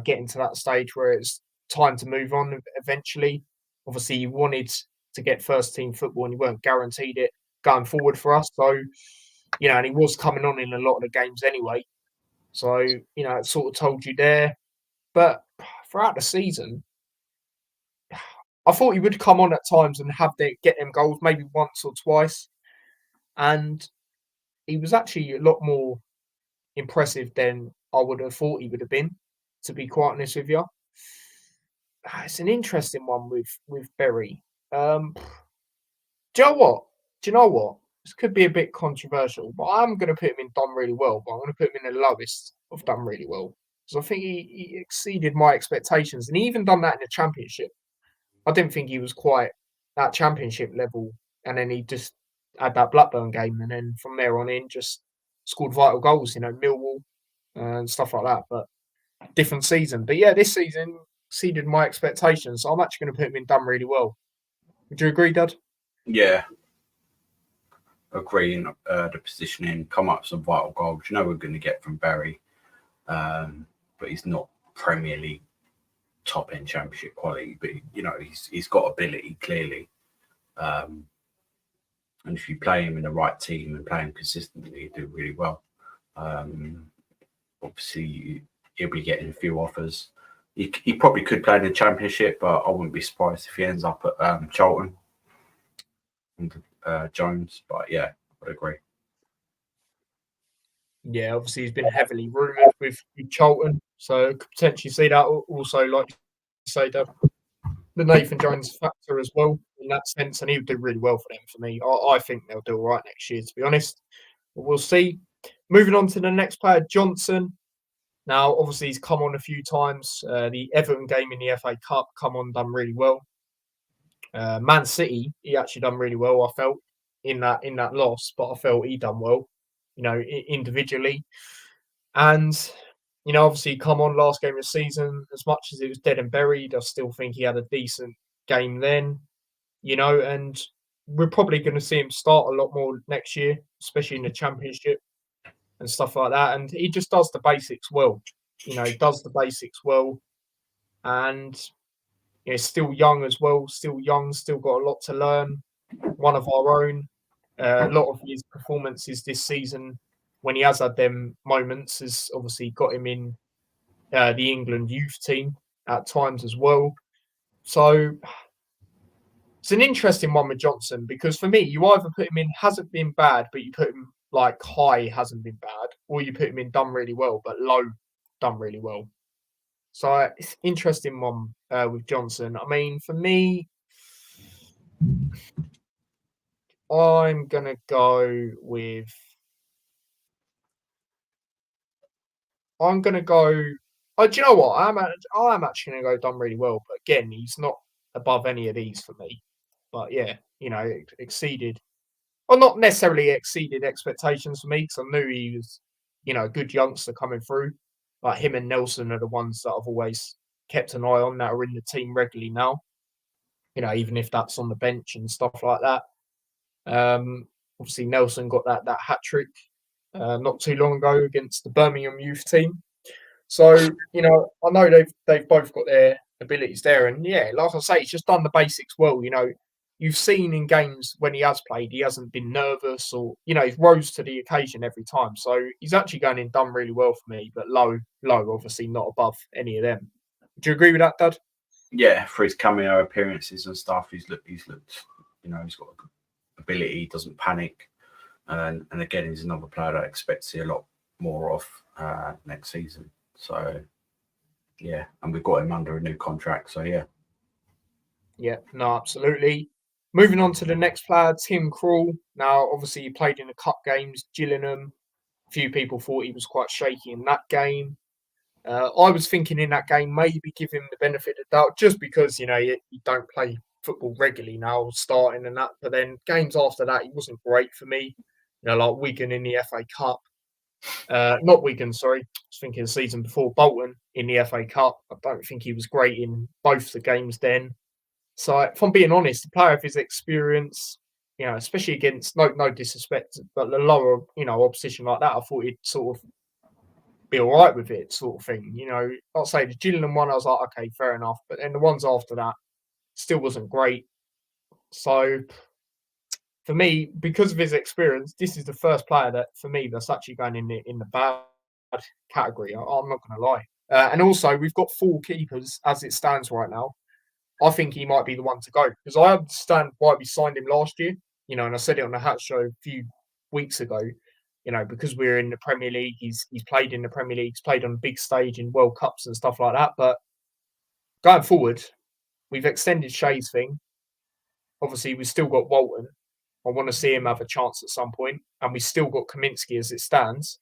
getting to that stage where it's time to move on eventually. Obviously, he wanted to get first team football, and he weren't guaranteed it going forward for us. So, and he was coming on in a lot of the games anyway. So, it sort of told you there. But throughout the season, I thought he would come on at times and get them goals, maybe once or twice. And he was actually a lot more impressive than I would have thought he would have been, to be quite honest with you. It's an interesting one with Berry. Do you know what? This could be a bit controversial, but I'm going to put him in done really well. But I'm going to put him in the lowest of done really well, because I think he exceeded my expectations, and he even done that in the Championship. I didn't think he was quite that Championship level, and then he just had that Blackburn game, and then from there on in just scored vital goals. Millwall and stuff like that. But different season. But yeah, this season exceeded my expectations. So I'm actually going to put him in done really well. Would you agree, Dad? Yeah. Agreeing the positioning, come up with some vital goals. We're going to get from Barry, but he's not Premier League top end Championship quality. But he's got ability clearly, and if you play him in the right team and play him consistently, he'll do really well. Obviously, he'll be getting a few offers. He probably could play in the Championship, but I wouldn't be surprised if he ends up at Charlton and Jones. But yeah, I would agree. Yeah, obviously he's been heavily rumoured with Charlton, so could potentially see that. Also, like you say, the Nathan Jones factor as well in that sense, and he would do really well for them. For me, I think they'll do all right next year, to be honest. But we'll see. Moving on to the next player, Johnson. Now, obviously, he's come on a few times. The Everton game in the FA Cup, come on, done really well. Man City, he actually done really well. I felt in that loss, but I felt he done well, individually. And obviously, come on last game of the season. As much as it was dead and buried, I still think he had a decent game then. And we're probably going to see him start a lot more next year, especially in the Championship and stuff like that. And he just does the basics well. He does the basics well, and still young as well. Still young, still got a lot to learn. One of our own. A lot of his performances this season, when he has had them moments, has obviously got him in the England youth team at times as well. So it's an interesting one with Johnson, because for me, you either put him in hasn't been bad, but you put him like high hasn't been bad, or you put him in done really well, but low done really well. So it's an interesting one with Johnson. I mean, for me, I'm gonna go with. I'm gonna go. Oh, do you know what? I'm actually gonna go done really well, but again, he's not above any of these for me. But yeah, exceeded, well, not necessarily exceeded expectations for me, because I knew he was, a good youngster coming through. Like him and Nelson are the ones that I've always kept an eye on, that are in the team regularly now. Even if that's on the bench and stuff like that. Obviously, Nelson got that hat trick not too long ago against the Birmingham youth team. So I know they've both got their abilities there, and yeah, like I say, he's just done the basics well. You've seen in games when he has played, he hasn't been nervous, or he's rose to the occasion every time. So he's actually going in done really well for me, but low, obviously not above any of them. Do you agree with that, Dad? Yeah, for his cameo appearances and stuff, he's looked. He's got a good ability. He doesn't panic, and again, he's another player that I expect to see a lot more of next season. So yeah, and we've got him under a new contract. So yeah. Yeah, no, absolutely. Moving on to the next player, Tim Krul. Now, obviously, he played in the cup games, Gillingham. A few people thought he was quite shaky in that game. I was thinking in that game, maybe give him the benefit of the doubt, just because, you don't play football regularly now, starting and that. But then games after that, he wasn't great for me. Like Wigan in the FA Cup. Not Wigan, sorry. I was thinking the season before, Bolton in the FA Cup. I don't think he was great in both the games then. So, if I'm being honest, the player of his experience, especially against no disrespect, but the lower, opposition like that, I thought he'd sort of be all right with it, sort of thing. I'll say the Gillingham one, I was like, okay, fair enough. But then the ones after that still wasn't great. So, for me, because of his experience, this is the first player that, for me, that's actually going in the bad category. I'm not going to lie. And also, we've got 4 keepers as it stands right now. I think he might be the one to go, because I understand why we signed him last year, and I said it on the Hat Show a few weeks ago, because we're in the Premier League, he's played in the Premier League, he's played on a big stage in World Cups and stuff like that. But going forward, we've extended Shea's thing. Obviously, we've still got Walton. I want to see him have a chance at some point, and we still got Kaminsky as it stands,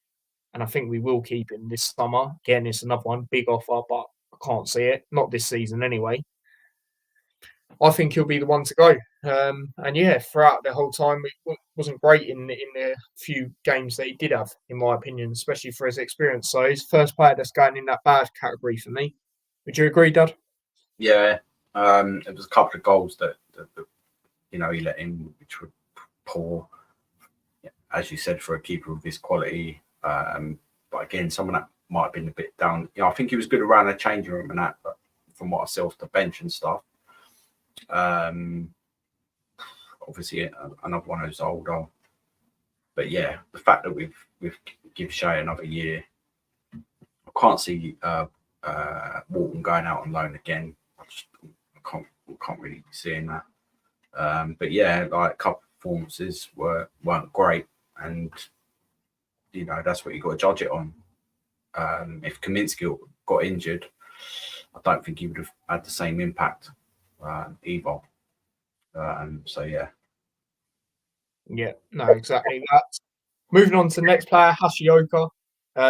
and I think we will keep him this summer. Again, it's another one, big offer, but I can't see it, not this season anyway. I think he'll be the one to go. And yeah, throughout the whole time, it wasn't great in the few games that he did have, in my opinion, especially for his experience. So he's the first player that's going in that bad category for me. Would you agree, Dad? Yeah, it was a couple of goals that he let in, which were poor, as you said, for a keeper of this quality. But again, someone that might have been a bit down. I think he was good around the changing room and that, but from what I saw off the bench and stuff. Obviously another one who's older, but yeah, the fact that we've give Shea another year, I can't see Walton going out on loan again. I can't really see in that. But yeah, like a couple of performances weren't great, and that's what you got to judge it on. If Kaminsky got injured, I don't think he would have had the same impact either. So yeah. Yeah, no, exactly that. Moving on to the next player, Hashioka.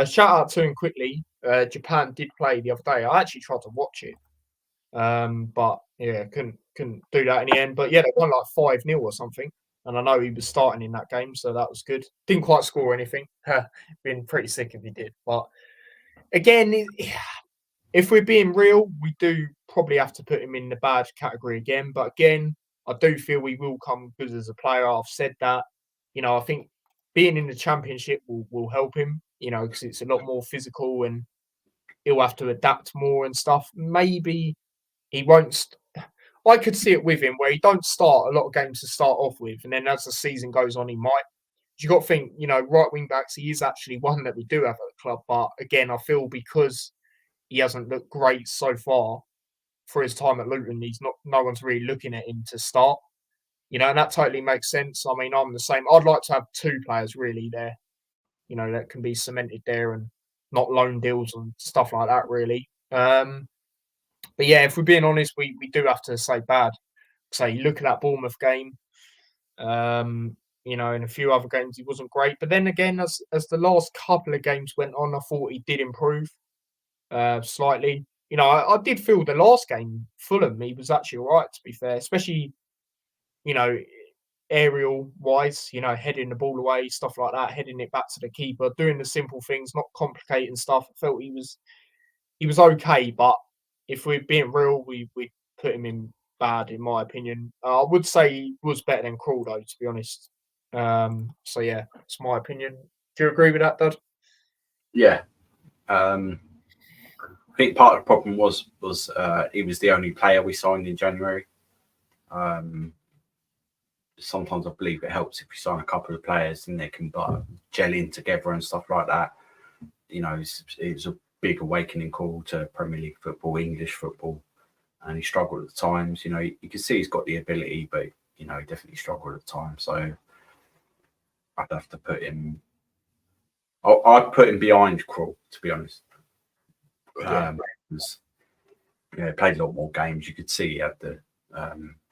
Shout out to him quickly. Japan did play the other day. I actually tried to watch it, but yeah, couldn't do that in the end. But yeah, they won like 5-0 or something. And I know he was starting in that game, so that was good. Didn't quite score anything. Been pretty sick if he did. But again, if we're being real, we do probably have to put him in the bad category again. But again, I do feel he will come good as a player. I've said that. I think being in the championship will help him, because it's a lot more physical and he'll have to adapt more and stuff. Maybe he won't. I could see it with him where he don't start a lot of games to start off with, and then as the season goes on, he might. You got to think, right wing backs. He is actually one that we do have at the club, but again, I feel because he hasn't looked great so far for his time at Luton, no one's really looking at him to start. And that totally makes sense. I mean, I'm the same. I'd like to have 2 players really there, that can be cemented there and not loan deals and stuff like that, really. But yeah, if we're being honest, we do have to say bad. Say, look at that Bournemouth game. In a few other games he wasn't great. But then again, as the last couple of games went on, I thought he did improve slightly. I did feel the last game, Fulham, he was actually all right, to be fair, especially, aerial wise, heading the ball away, stuff like that, heading it back to the keeper, doing the simple things, not complicating stuff. I felt he was okay, but if we're being real, we put him in bad, in my opinion. I would say he was better than Krul, though, to be honest. So yeah, it's my opinion. Do you agree with that, Dad? Yeah. I think part of the problem was he was the only player we signed in January. Sometimes I believe it helps if you sign a couple of players and they can gel in together and stuff like that. It was a big awakening call to Premier League football, English football, and he struggled at times. You can see he's got the ability, but he definitely struggled at times. So I'd have to put him. I'd put him behind Krul, to be honest. He played a lot more games. You could see he had the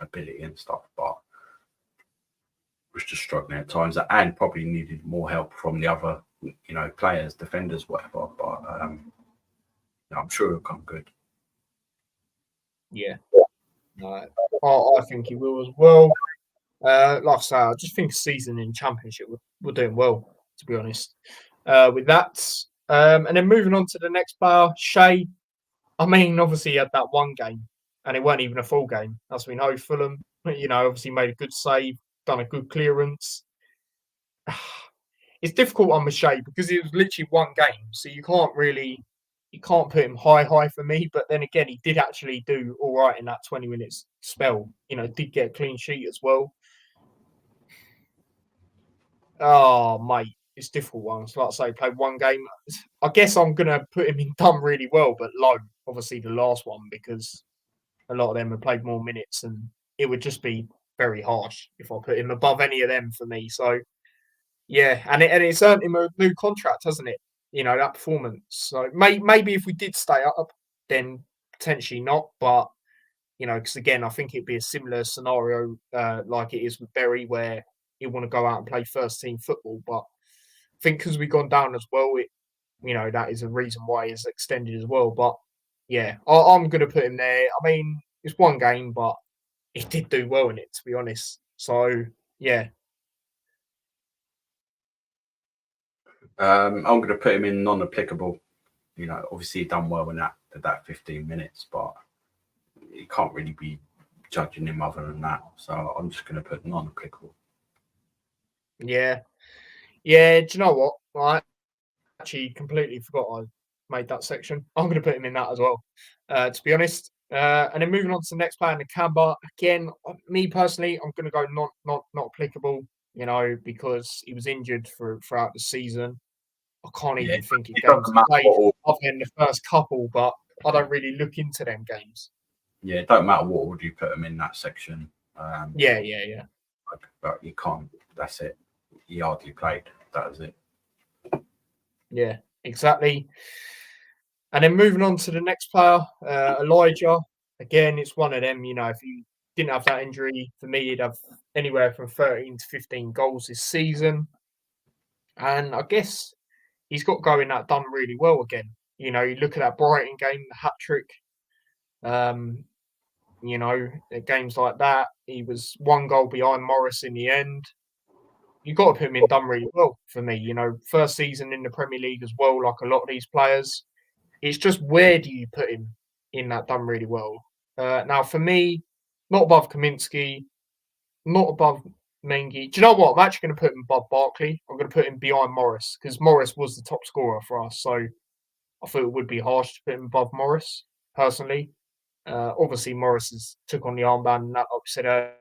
ability and stuff, but was just struggling at times and probably needed more help from the other, players, defenders, whatever. But I'm sure he'll come good. Yeah. I think he will as well. Like I say, I just think season in Championship we're doing well, to be honest. With that, and then moving on to the next player, Shea. I mean, obviously he had that one game, and it weren't even a full game, as we know. Fulham, obviously made a good save, done a good clearance. It's difficult on Shea because it was literally one game, so you can't put him high for me. But then again, he did actually do all right in that 20 minutes spell. Did get a clean sheet as well. Oh, mate, it's difficult ones. Like I say, played one game. I guess I'm gonna put him in done really well, but low. Obviously, the last one because a lot of them have played more minutes, and it would just be very harsh if I put him above any of them for me. So yeah, and it's earned him a new contract, hasn't it? That performance. So maybe if we did stay up, then potentially not. But because again, I think it'd be a similar scenario like it is with Berry, where he'll want to go out and play first team football. But I think because we've gone down as well, that is a reason why he's extended as well. But yeah, I'm going to put him there. I mean, it's one game, but he did do well in it, to be honest. So yeah. I'm going to put him in non-applicable. Obviously he done well in that 15 minutes, but you can't really be judging him other than that. So I'm just going to put non-applicable. Yeah. Do you know what? I actually completely forgot I made that section. I'm going to put him in that as well, to be honest. And then moving on to the next player, Nakamba. Again, me personally, I'm going to go not applicable, because he was injured throughout the season. I can't even think of games played other than the first couple, but I don't really look into them games. Yeah, it don't matter what order you put him in that section. Yeah. But you can't. That's it. He hardly played. That was it. Yeah, exactly. And then moving on to the next player, Elijah. Again, it's one of them. If he didn't have that injury, for me, he'd have anywhere from 13 to 15 goals this season. And I guess he's got going that done really well again. You know, you look at that Brighton game, the hat trick. You know, at games like that, he was 1 goal behind Morris in the end. You got to put him in done really well for me. You know, first season in the Premier League as well, like a lot of these players. It's just where do you put him in that done really well? Now, for me, not above Kaminsky, not above Mengi. Do you know what? I'm actually going to put him above Barkley. I'm going to put him behind Morris because Morris was the top scorer for us. So I thought it would be harsh to put him above Morris, personally. Obviously, Morris has took on the armband, and that, like we said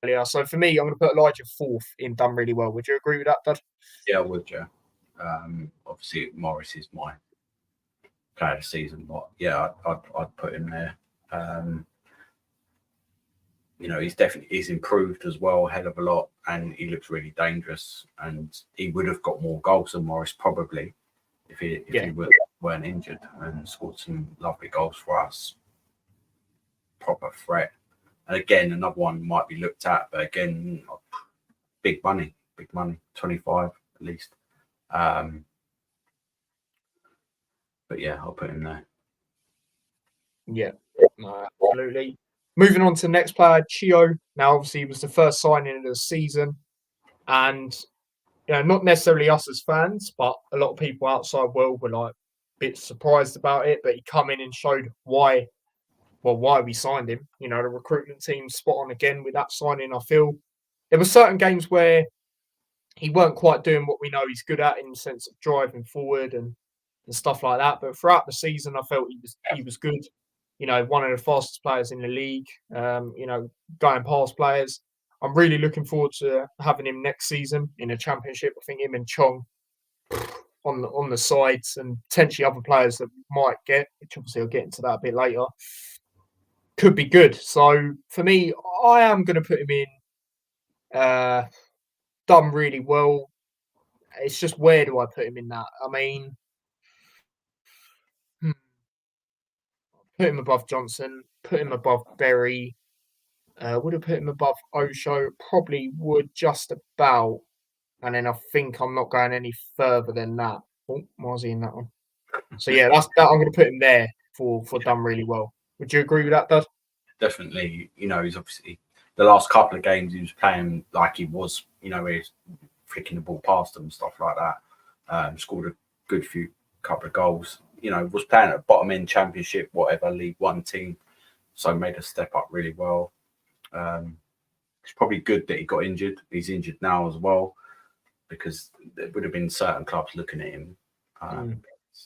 earlier. So for me, I'm going to put Elijah fourth in done really well. Would you agree with that, Dad? Yeah, I would, yeah. Obviously, Morris is my player of the season, but yeah, I'd put him there. You know, he's improved as well, a hell of a lot, and he looks really dangerous. And he would have got more goals than Morris probably if he weren't injured, and scored some lovely goals for us. Proper threat. And again, another one might be looked at, but again, big money, 25 at least. But yeah, I'll put him there. Yeah, no, absolutely. Moving on to the next player, Chio. Now, obviously, he was the first signing of the season, and you know, not necessarily us as fans, but a lot of people outside world were like a bit surprised about it. But he come in and showed why we signed him. You know, the recruitment team spot on again with that signing. I feel there were certain games where he weren't quite doing what we know he's good at in the sense of driving forward and stuff like that. But throughout the season, I felt he was good. You know, one of the fastest players in the league. You know, going past players. I'm really looking forward to having him next season in the championship. I think him and Chong on the sides and potentially other players that we might get, which obviously I'll get into that a bit later, could be good. So for me, I am going to put him in done really well. It's just where do I put him in that? I mean, put him above Johnson, put him above Berry. Would have put him above Osho, probably would just about. And then I think I'm not going any further than that. Oh, why was he in that one? So yeah, that's that. I'm going to put him there for done really well. Would you agree with that, Dad? Definitely. You know, he's obviously the last couple of games he was playing like he was. You know, he's flicking the ball past them and stuff like that. Scored a good couple of goals. You know, was playing at bottom end championship, whatever League One team. So made a step up really well. It's probably good that he got injured. He's injured now as well, because there would have been certain clubs looking at him.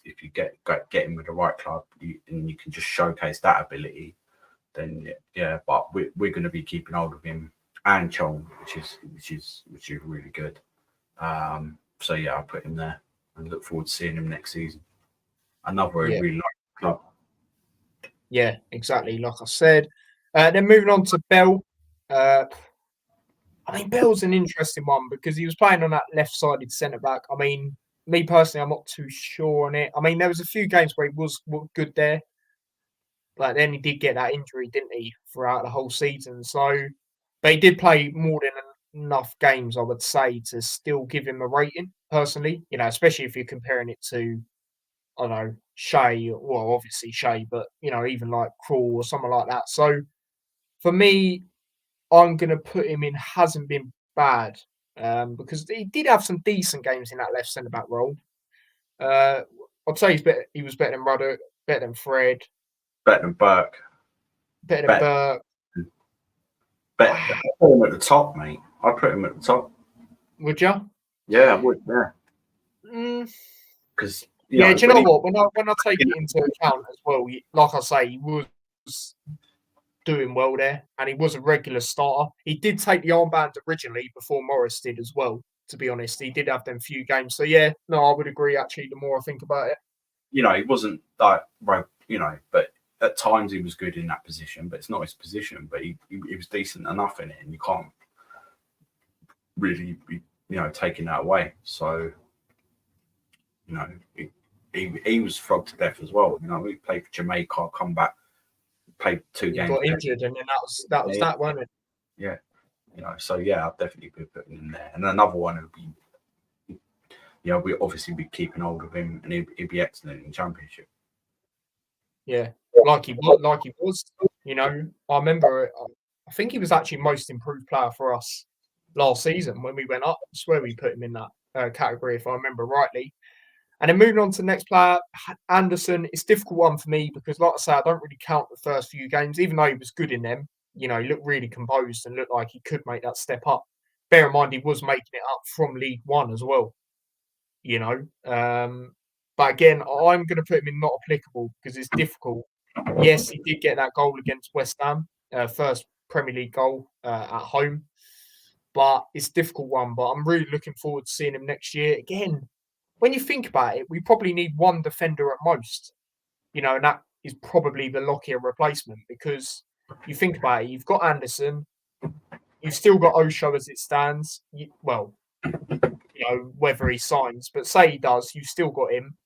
If you get him with the right club, and you can just showcase that ability, then yeah. But we're going to be keeping hold of him and Chong, which is really good. So yeah, I'll put him there and look forward to seeing him next season. Another really nice club. Yeah, exactly. Like I said. Then moving on to Bell. I mean, Bell's an interesting one because he was playing on that left-sided centre-back. I mean, me personally, I'm not too sure on it. I mean, there was a few games where he was good there. But then he did get that injury, didn't he, throughout the whole season. So, but he did play more than enough games, I would say, to still give him a rating, personally. You know, especially if you're comparing it to, I don't know, Shea. Well, obviously Shea, but, you know, even like Krul or something like that. So, for me, I'm going to put him in hasn't been bad because he did have some decent games in that left centre-back role. I'd say he was better than Ruddock, better than Fred. Better than Burke. Better than Burke. Better. I'd put him at the top, mate. I'd put him at the top. Would you? Yeah, I would, yeah. Because do you know what? When I take it into account as well, like I say, he was doing well there, and he was a regular starter. He did take the armband originally before Morris did as well, to be honest. He did have them few games. So, yeah, no, I would agree, actually, the more I think about it. You know, he wasn't like, you know, but at times he was good in that position, but it's not his position. But he was decent enough in it, and you can't really be, you know, taking that away. So, you know, he was flogged to death as well. You know, we played for Jamaica, come back, played 2 games. Got injured, and then that was that, wasn't it? Yeah, you know, so yeah, I'll definitely be putting him there. And another one would be you know, we obviously be keeping hold of him, and he'd be excellent in Championship. Yeah, like he was. You know, I remember. I think he was actually most improved player for us last season when we went up. I swear we put him in that category if I remember rightly. And then moving on to the next player, Anderson. It's a difficult one for me because, like I say, I don't really count the first few games, even though he was good in them. You know, he looked really composed and looked like he could make that step up. Bear in mind, he was making it up from League One as well. You know, but again, I'm going to put him in not applicable because it's difficult. Yes, he did get that goal against West Ham, first Premier League goal at home, but it's a difficult one. But I'm really looking forward to seeing him next year. Again, when you think about it, we probably need one defender at most, you know, and that is probably the Lockyer replacement because you think about it, you've got Anderson, you've still got Osho as it stands. You know, whether he signs, but say he does, you've still got him.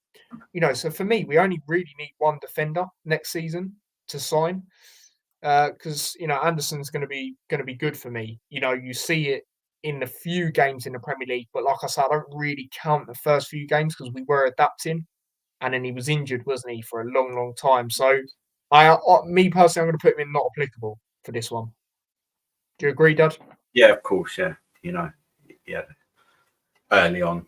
You know, so for me, we only really need one defender next season to sign because you know Anderson's going to be good for me. You know, you see it in the few games in the Premier League, but like I said, I don't really count the first few games because we were adapting, and then he was injured, wasn't he, for a long, long time. So, me personally, I'm going to put him in not applicable for this one. Do you agree, Dad? Yeah, of course. Yeah, you know, yeah. Early on,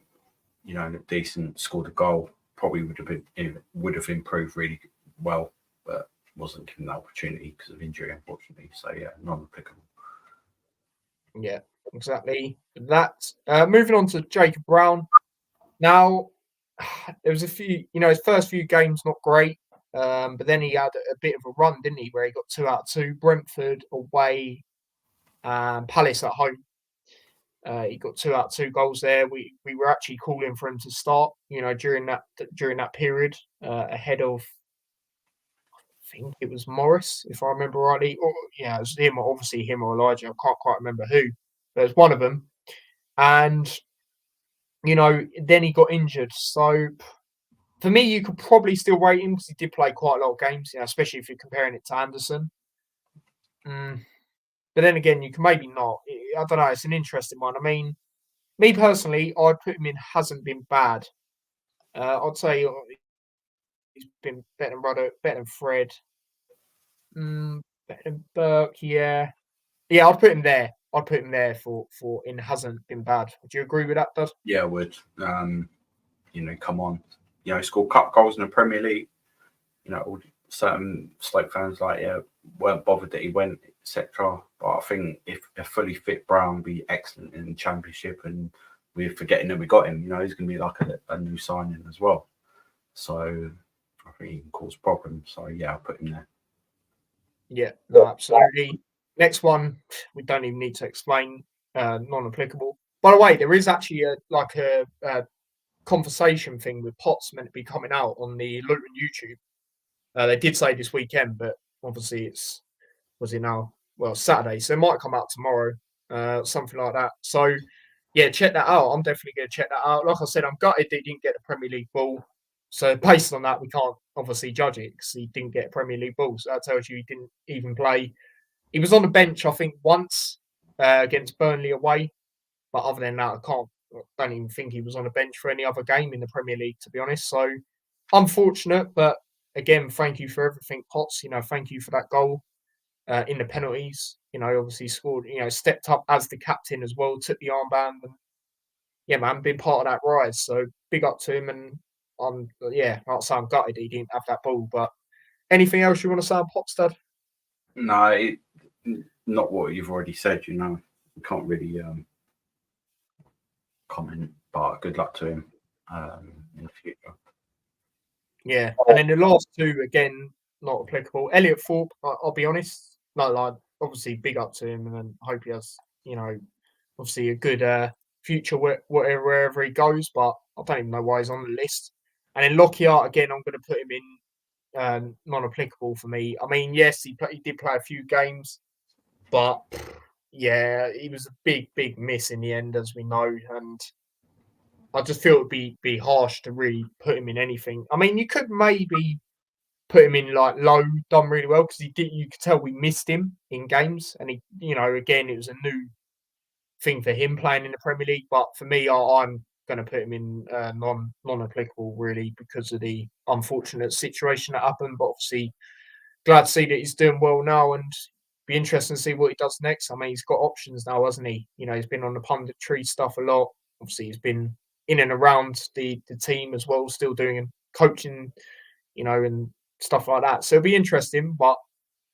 you know, decent, scored a goal. Probably would have improved really well, but wasn't given the opportunity because of injury, unfortunately. So yeah, non-applicable. Yeah, exactly. That. Moving on to Jacob Brown. Now, there was a few, you know, his first few games not great, but then he had a bit of a run, didn't he? Where he got 2 out of 2, Brentford away, Palace at home. He got 2 out of 2 goals there. We were actually calling for him to start, you know, during that period, ahead of I think it was Morris, if I remember rightly. Or yeah, it was him, obviously him or Elijah. I can't quite remember who, but it was one of them. And you know, then he got injured. So for me, you could probably still rate him because he did play quite a lot of games, you know, especially if you're comparing it to Anderson. But then again, you can maybe not. I don't know. It's an interesting one. I mean, me personally, I'd put him in hasn't been bad. I'd say he's been better than Rudder, better than Fred, better than Burke. Yeah, yeah. I'd put him there. I'd put him there for in hasn't been bad. Do you agree with that, Dud? Yeah, I would. You know, come on. You know, he scored cup goals in the Premier League. You know, all certain Stoke fans weren't bothered that he went, etc. But I think if a fully fit Brown be excellent in the Championship, and we're forgetting that we got him, you know, he's going to be like a new signing as well. So I think he can cause problems. So yeah, I'll put him there. Yeah, no, absolutely. Next one, we don't even need to explain. Non-applicable. By the way, there is actually a conversation thing with Potts meant to be coming out on the Luton YouTube. They did say this weekend, but obviously was it now? Well, Saturday, so it might come out tomorrow, something like that. So yeah, check that out. I'm definitely going to check that out. Like I said, I'm gutted they didn't get the Premier League ball. So based on that, we can't obviously judge it because he didn't get a Premier League ball. So that tells you he didn't even play. He was on the bench, I think, once against Burnley away. But other than that, don't even think he was on the bench for any other game in the Premier League, to be honest. So unfortunate, but again, thank you for everything, Potts. You know, thank you for that goal in the penalties. You know, obviously scored, you know, stepped up as the captain as well, took the armband, and yeah, man, been part of that rise. So big up to him. And I'll say I'm gutted he didn't have that ball. But anything else you want to say on Potts, Dad? No, not what you've already said. You know, we can't really comment. But good luck to him in the future. Yeah, and then the last two again not applicable. Elliot Thorpe, I'll be honest, obviously big up to him, and then hope he has, you know, obviously a good future wherever he goes. But I don't even know why he's on the list. And then Lockyer again, I'm going to put him in non-applicable for me. I mean, yes, he did play a few games, but yeah, he was a big miss in the end, as we know, and I just feel it would be harsh to really put him in anything. I mean, you could maybe put him in like Lowe, done really well because you could tell we missed him in games, and he, you know, again it was a new thing for him playing in the Premier League. But for me, I'm going to put him in non-applicable really because of the unfortunate situation that happened. But obviously, glad to see that he's doing well now, and be interesting to see what he does next. I mean, he's got options now, hasn't he? You know, he's been on the punditry stuff a lot. Obviously, he's been in and around the team as well, still doing coaching, you know, and stuff like that. So it'll be interesting, but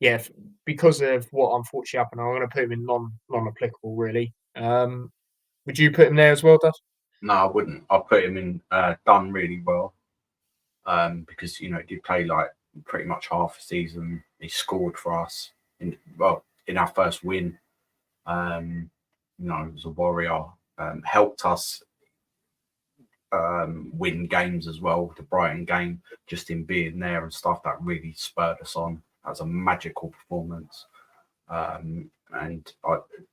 yeah, because of what unfortunately happened, I'm going to put him in non-applicable. Really. Would you put him there as well, Dad? No, I wouldn't. I'll put him in done really well because he did play like pretty much half a season. He scored for us in our first win. He was a warrior. Helped us win games as well. The Brighton game, just in being there and stuff, that really spurred us on. That was a magical performance. And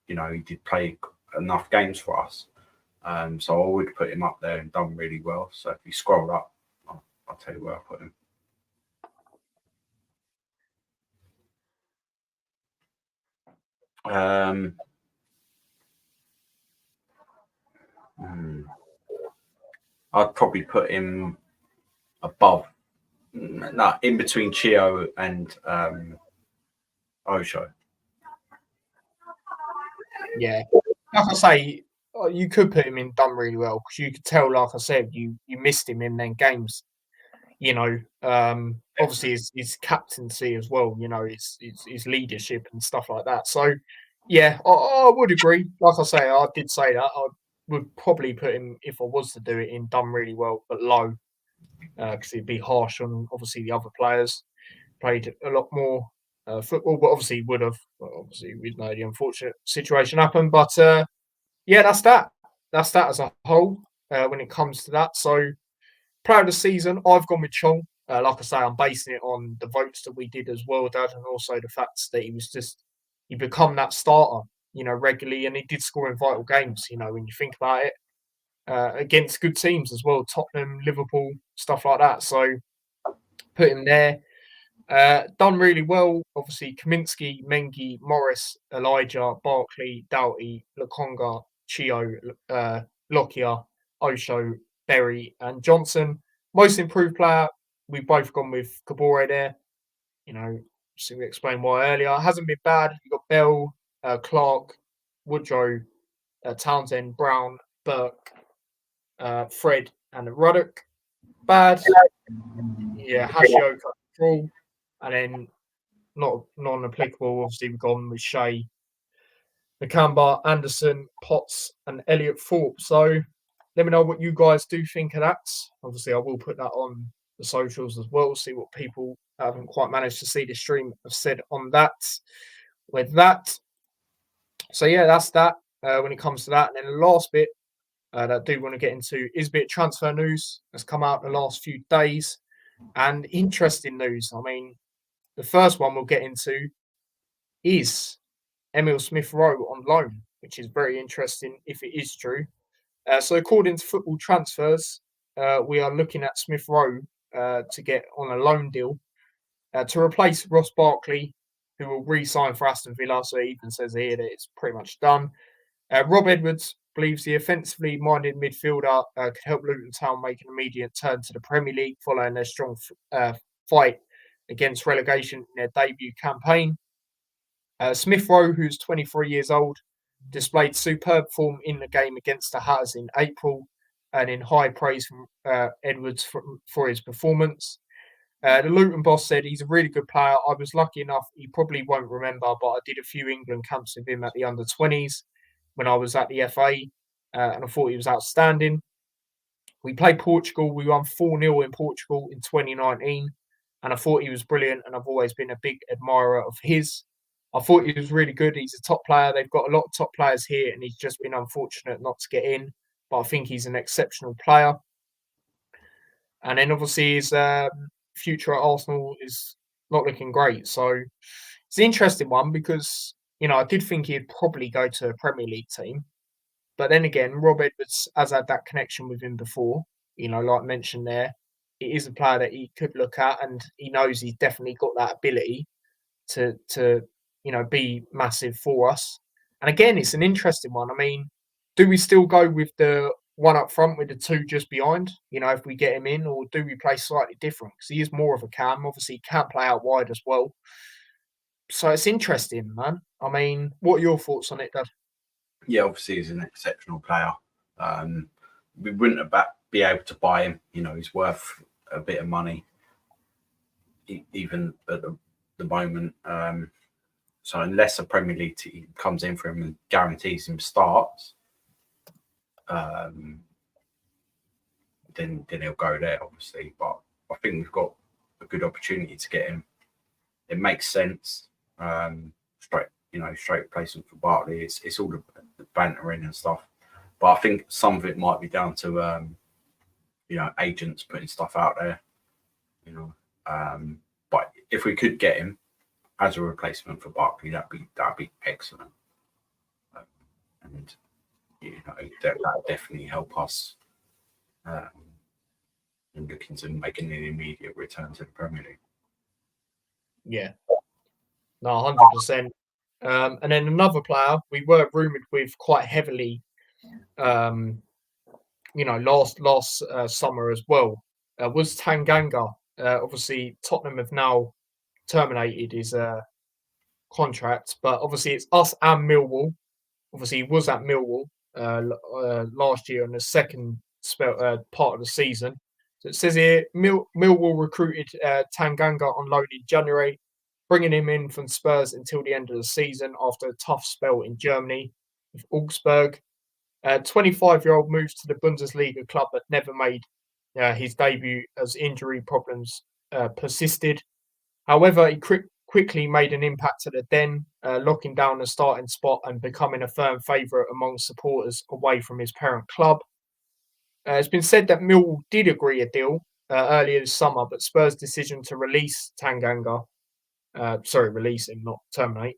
he did play enough games for us. So I would put him up there and done really well. So if you scroll up, I'll tell you where I put him. I'd probably put him above, in between Chio and Osho. Yeah, like I say, you could put him in done really well because you could tell, like I said, you missed him in them games. You know, obviously his captaincy as well. You know, his leadership and stuff like that. So, yeah, I would agree. Like I say, I did say that I would probably put him, if I was to do it, in done really well, but low, because it'd be harsh on obviously the other players. Played a lot more football, but obviously would have. Well, obviously, we know the unfortunate situation happened, but yeah, that's that. That's that as a whole when it comes to that. So, player of the season, I've gone with Chong. Like I say, I'm basing it on the votes that we did as well, Dad, and also the fact that he become that starter, you know, regularly, and he did score in vital games, you know, when you think about it, against good teams as well, Tottenham, Liverpool, stuff like that. So, put him there. Done really well. Obviously, Kaminsky, Mengi, Morris, Elijah, Barkley, Doughty, Lokonga, Chio, Lockyer, Osho, Berry, and Johnson. Most improved player, we've both gone with Kabore there. You know, so we explained why earlier. It hasn't been bad. You've got Bell, Clark, Woodrow, Townsend, Brown, Burke, Fred, and Ruddock. Bad. Yeah, Hashioka, Crawl. And then not non-applicable. Obviously, we've gone with Shea, Nakamba, Anderson, Potts, and Elliot Thorpe. So let me know what you guys do think of that. Obviously, I will put that on the socials as well. See what people haven't quite managed to see the stream have said on that. With that, so yeah, that's that. When it comes to that, and then the last bit that I do want to get into is a bit of transfer news that's come out the last few days, and interesting news. I mean, the first one we'll get into is Emile Smith-Rowe on loan, which is very interesting if it is true. So according to Football Transfers, we are looking at Smith-Rowe to get on a loan deal to replace Ross Barkley, who will re-sign for Aston Villa. So he even says here that it's pretty much done. Rob Edwards believes the offensively minded midfielder could help Luton Town make an immediate turn to the Premier League following their strong fight against relegation in their debut campaign. Smith-Rowe, who's 23 years old, displayed superb form in the game against the Hatters in April, and in high praise from Edwards for his performance. The Luton boss said he's a really good player. I was lucky enough, he probably won't remember, but I did a few England camps with him at the under-20s when I was at the FA, and I thought he was outstanding. We played Portugal. We won 4-0 in Portugal in 2019, and I thought he was brilliant, and I've always been a big admirer of his. I thought he was really good. He's a top player. They've got a lot of top players here, and he's just been unfortunate not to get in, but I think he's an exceptional player. And then obviously his future at Arsenal is not looking great. So it's an interesting one because, you know, I did think he'd probably go to a Premier League team. But then again, Rob Edwards has had that connection with him before. You know, like I mentioned there, it is a player that he could look at, and he knows he's definitely got that ability to you know, be massive for us. And again, it's an interesting one. I mean, do we still go with the one up front with the two just behind, if we get him in, or do we play slightly different? Because he is more of a cam. Obviously, he can play out wide as well. So it's interesting, man. I mean, what are your thoughts on it, Dad? Yeah, obviously he's an exceptional player. We wouldn't be able to buy him. He's worth a bit of money, even at the moment. So unless a Premier League team comes in for him and guarantees him starts, then he'll go there, obviously. But I think we've got a good opportunity to get him. It makes sense. Straight replacement for Barkley. It's all the bantering and stuff. But I think some of it might be down to agents putting stuff out there. But if we could get him as a replacement for Barkley, that'd be excellent. And that definitely help us in looking to making an immediate return to the Premier League. Yeah, no, 100%. And then another player we were rumoured with quite heavily, last summer as well, was Tanganga. Obviously, Tottenham have now terminated his contract, but obviously it's us and Millwall. Obviously, he was at Millwall last year on the second part of the season. So it says here, Millwall recruited Tanganga on loan in January, bringing him in from Spurs until the end of the season after a tough spell in Germany with Augsburg. 25-year-old moves to the Bundesliga club but never made his debut as injury problems persisted. However, he quickly made an impact at the Den, locking down the starting spot and becoming a firm favourite among supporters away from his parent club. It's been said that Millwall did agree a deal earlier this summer, but Spurs' decision to release Tanganga, release him, not terminate,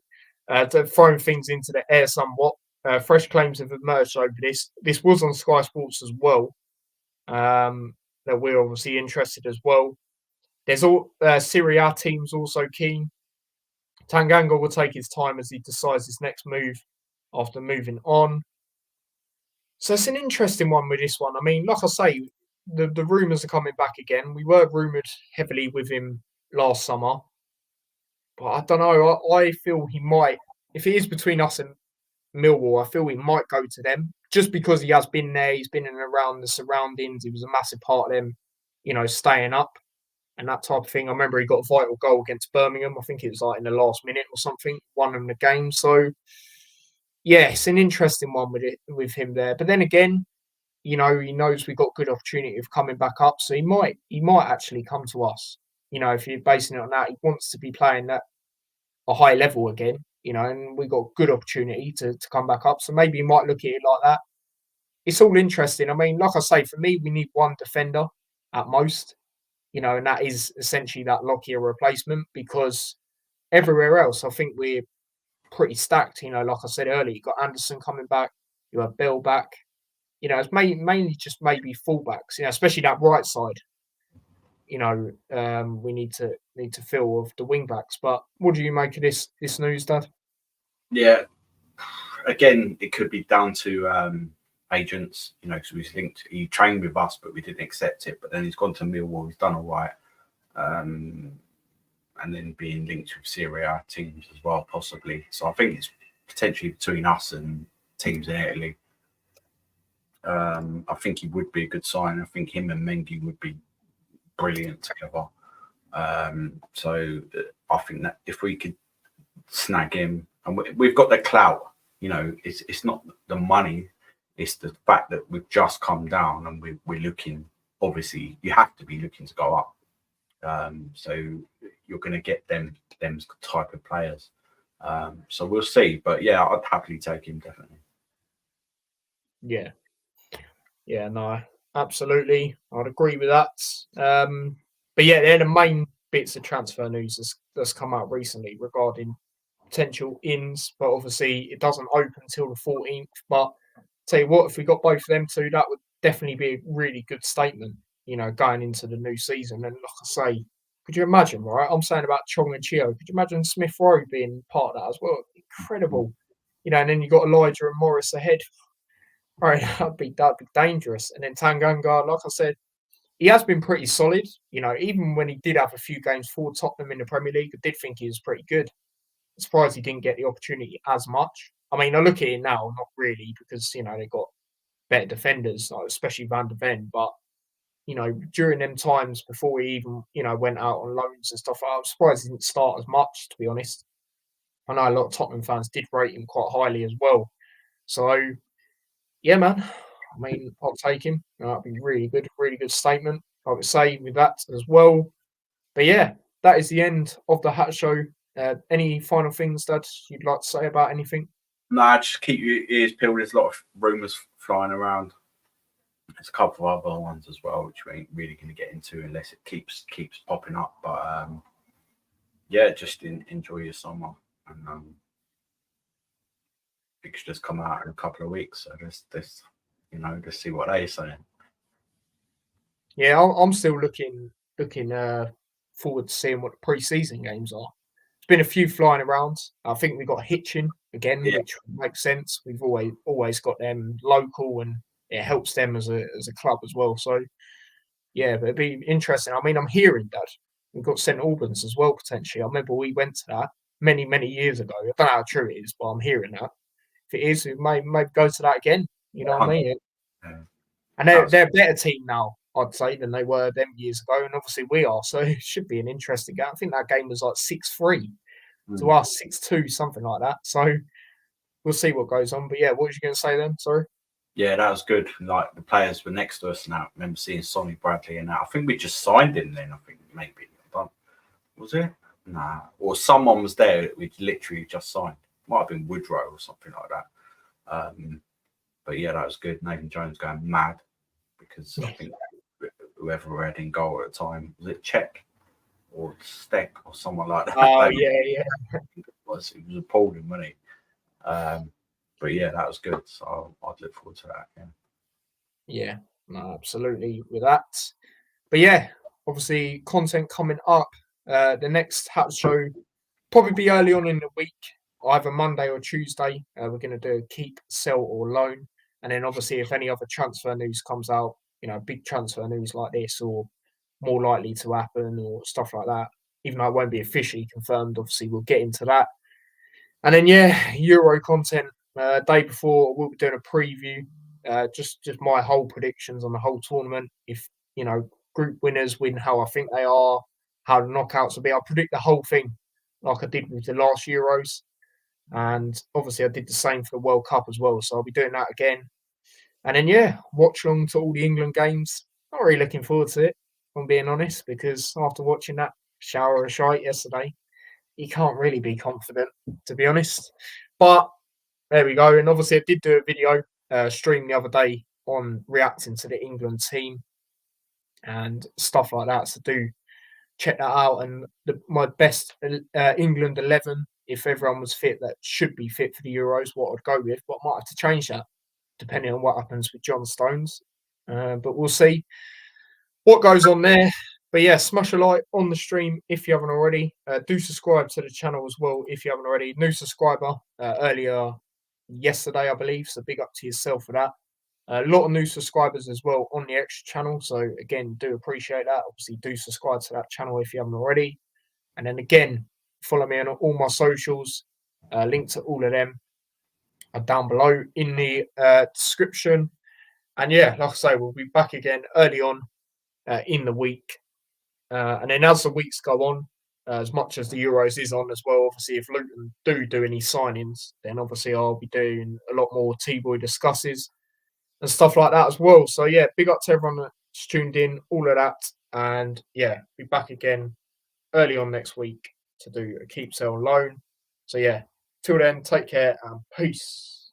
to throw things into the air somewhat. Fresh claims have emerged over this. This was on Sky Sports as well. That we're obviously interested as well. There's all Serie A teams also keen. Tanganga will take his time as he decides his next move after moving on. So it's an interesting one with this one. I mean, like I say, the rumours are coming back again. We were rumoured heavily with him last summer. But I don't know. I feel he might, if it is between us and Millwall, I feel he might go to them just because he has been there. He's been in and around the surroundings. He was a massive part of them, staying up and that type of thing. I remember he got a vital goal against Birmingham. I think it was like in the last minute or something, won them the game. So, yeah, it's an interesting one with him there. But then again, he knows we got good opportunity of coming back up, so he might actually come to us. If you're basing it on that, he wants to be playing at a high level again. And we got good opportunity to come back up. So maybe you might look at it like that. It's all interesting. I mean, like I say, for me, we need one defender at most, and that is essentially that Lockyer replacement because everywhere else, I think we're pretty stacked. Like I said earlier, you got Anderson coming back, you have Bell back. It's mainly just maybe fullbacks, especially that right side. We need to fill with the wing backs. But what do you make of this news, Dad? Yeah, again, it could be down to agents. Because he trained with us, but we didn't accept it. But then he's gone to Millwall. He's done all right, and then being linked with Serie A teams as well, possibly. So I think it's potentially between us and teams in Italy. I think he would be a good sign. I think him and Mengi would be brilliant together. So I think that if we could snag him, and we've got the clout, it's not the money, it's the fact that we've just come down and we're looking. Obviously, you have to be looking to go up. So you're going to get them type of players. So we'll see. But yeah, I'd happily take him, definitely. Yeah, no, absolutely. I'd agree with that. But yeah, they're the main bits of transfer news that's come out recently regarding potential ins. But obviously, it doesn't open until the 14th. But tell you what, if we got both of them two, that would definitely be a really good statement, going into the new season. And like I say, could you imagine, right? I'm saying about Chong and Chio. Could you imagine Smith Rowe being part of that as well? Incredible. And then you got Elijah and Morris ahead. Right, that'd be dangerous. And then Tanganga, like I said, he has been pretty solid. Even when he did have a few games for Tottenham in the Premier League, I did think he was pretty good. I'm surprised he didn't get the opportunity as much. I mean, I look at it now, not really, because they got better defenders, like especially Van de Ven. But during them times before he even went out on loans and stuff, I'm surprised he didn't start as much. To be honest, I know a lot of Tottenham fans did rate him quite highly as well. So yeah, man. I mean, I'll take him. That'd be really good statement. I would say with that as well. But yeah, that is the end of the Hat Show. Any final things that you'd like to say about anything? Nah, just keep your ears peeled. There's a lot of rumours flying around. There's a couple of other ones as well, which we ain't really going to get into unless it keeps popping up. But yeah, just enjoy your summer, and fixtures come out in a couple of weeks. So just see what they say. Yeah, I'm still looking forward to seeing what the pre-season games are. There's been a few flying around. I think we got Hitchin again, Yeah, which makes sense. We've always got them local, and it helps them as a club as well. So yeah, but it'd be interesting. I mean, I'm hearing that we've got St Albans as well potentially. I remember we went to that many years ago. I don't know how true it is, but I'm hearing that. If it is, we may go to that again. You know what I mean? yeah. And they're a better team now, I'd say, than they were them years ago. And obviously we are. So it should be an interesting game. I think that game was like 6-3 to us, 6-2, something like that. So we'll see what goes on. But yeah, what was you going to say then? Sorry. Yeah, that was good. Like the players were next to us now. I remember seeing Sonny Bradley and that. I think we just signed him then. I think maybe. Was it? Nah. Or someone was there that we literally just signed. Might have been Woodrow or something like that. But yeah, that was good. Nathan Jones going mad because I think whoever we had in goal at the time, was it Czech or Steck or someone like that? Oh, yeah. It was appalling, wasn't he? But yeah, that was good. So I'd look forward to that. Yeah. Yeah, no, absolutely with that. But yeah, obviously content coming up. The next Hat Show probably be early on in the week, either Monday or Tuesday. We're going to do a keep, sell, or loan. And then obviously if any other transfer news comes out, big transfer news like this or more likely to happen or stuff like that, even though it won't be officially confirmed, obviously we'll get into that. And then, yeah, Euro content. Day before, we'll be doing a preview. Just my whole predictions on the whole tournament. If, group winners win how I think they are, how the knockouts will be. I'll predict the whole thing like I did with the last Euros. And obviously I did the same for the World Cup as well. So I'll be doing that again. And then, yeah, watch along to all the England games. Not really looking forward to it, if I'm being honest, because after watching that shower of shite yesterday, you can't really be confident, to be honest. But there we go. And obviously I did do a video stream the other day on reacting to the England team and stuff like that. So do check that out. And my best England 11, if everyone was fit, that should be fit for the Euros, what I'd go with. But I might have to change that depending on what happens with John Stones. But we'll see what goes on there. But yeah, smash a like on the stream if you haven't already. Do subscribe to the channel as well if you haven't already. New subscriber earlier yesterday, I believe. So big up to yourself for that. A lot of new subscribers as well on the extra channel. So again, do appreciate that. Obviously, do subscribe to that channel if you haven't already. And then again, follow me on all my socials. Link to all of them are down below in the description. And yeah, like I say, we'll be back again early on in the week. And then as the weeks go on, as much as the Euros is on as well, obviously if Luton do any signings, then obviously I'll be doing a lot more T-Boy discusses and stuff like that as well. So yeah, big up to everyone that's tuned in, all of that. And yeah, be back again early on next week to do a keep, sell, loan. So yeah, till then, take care and peace.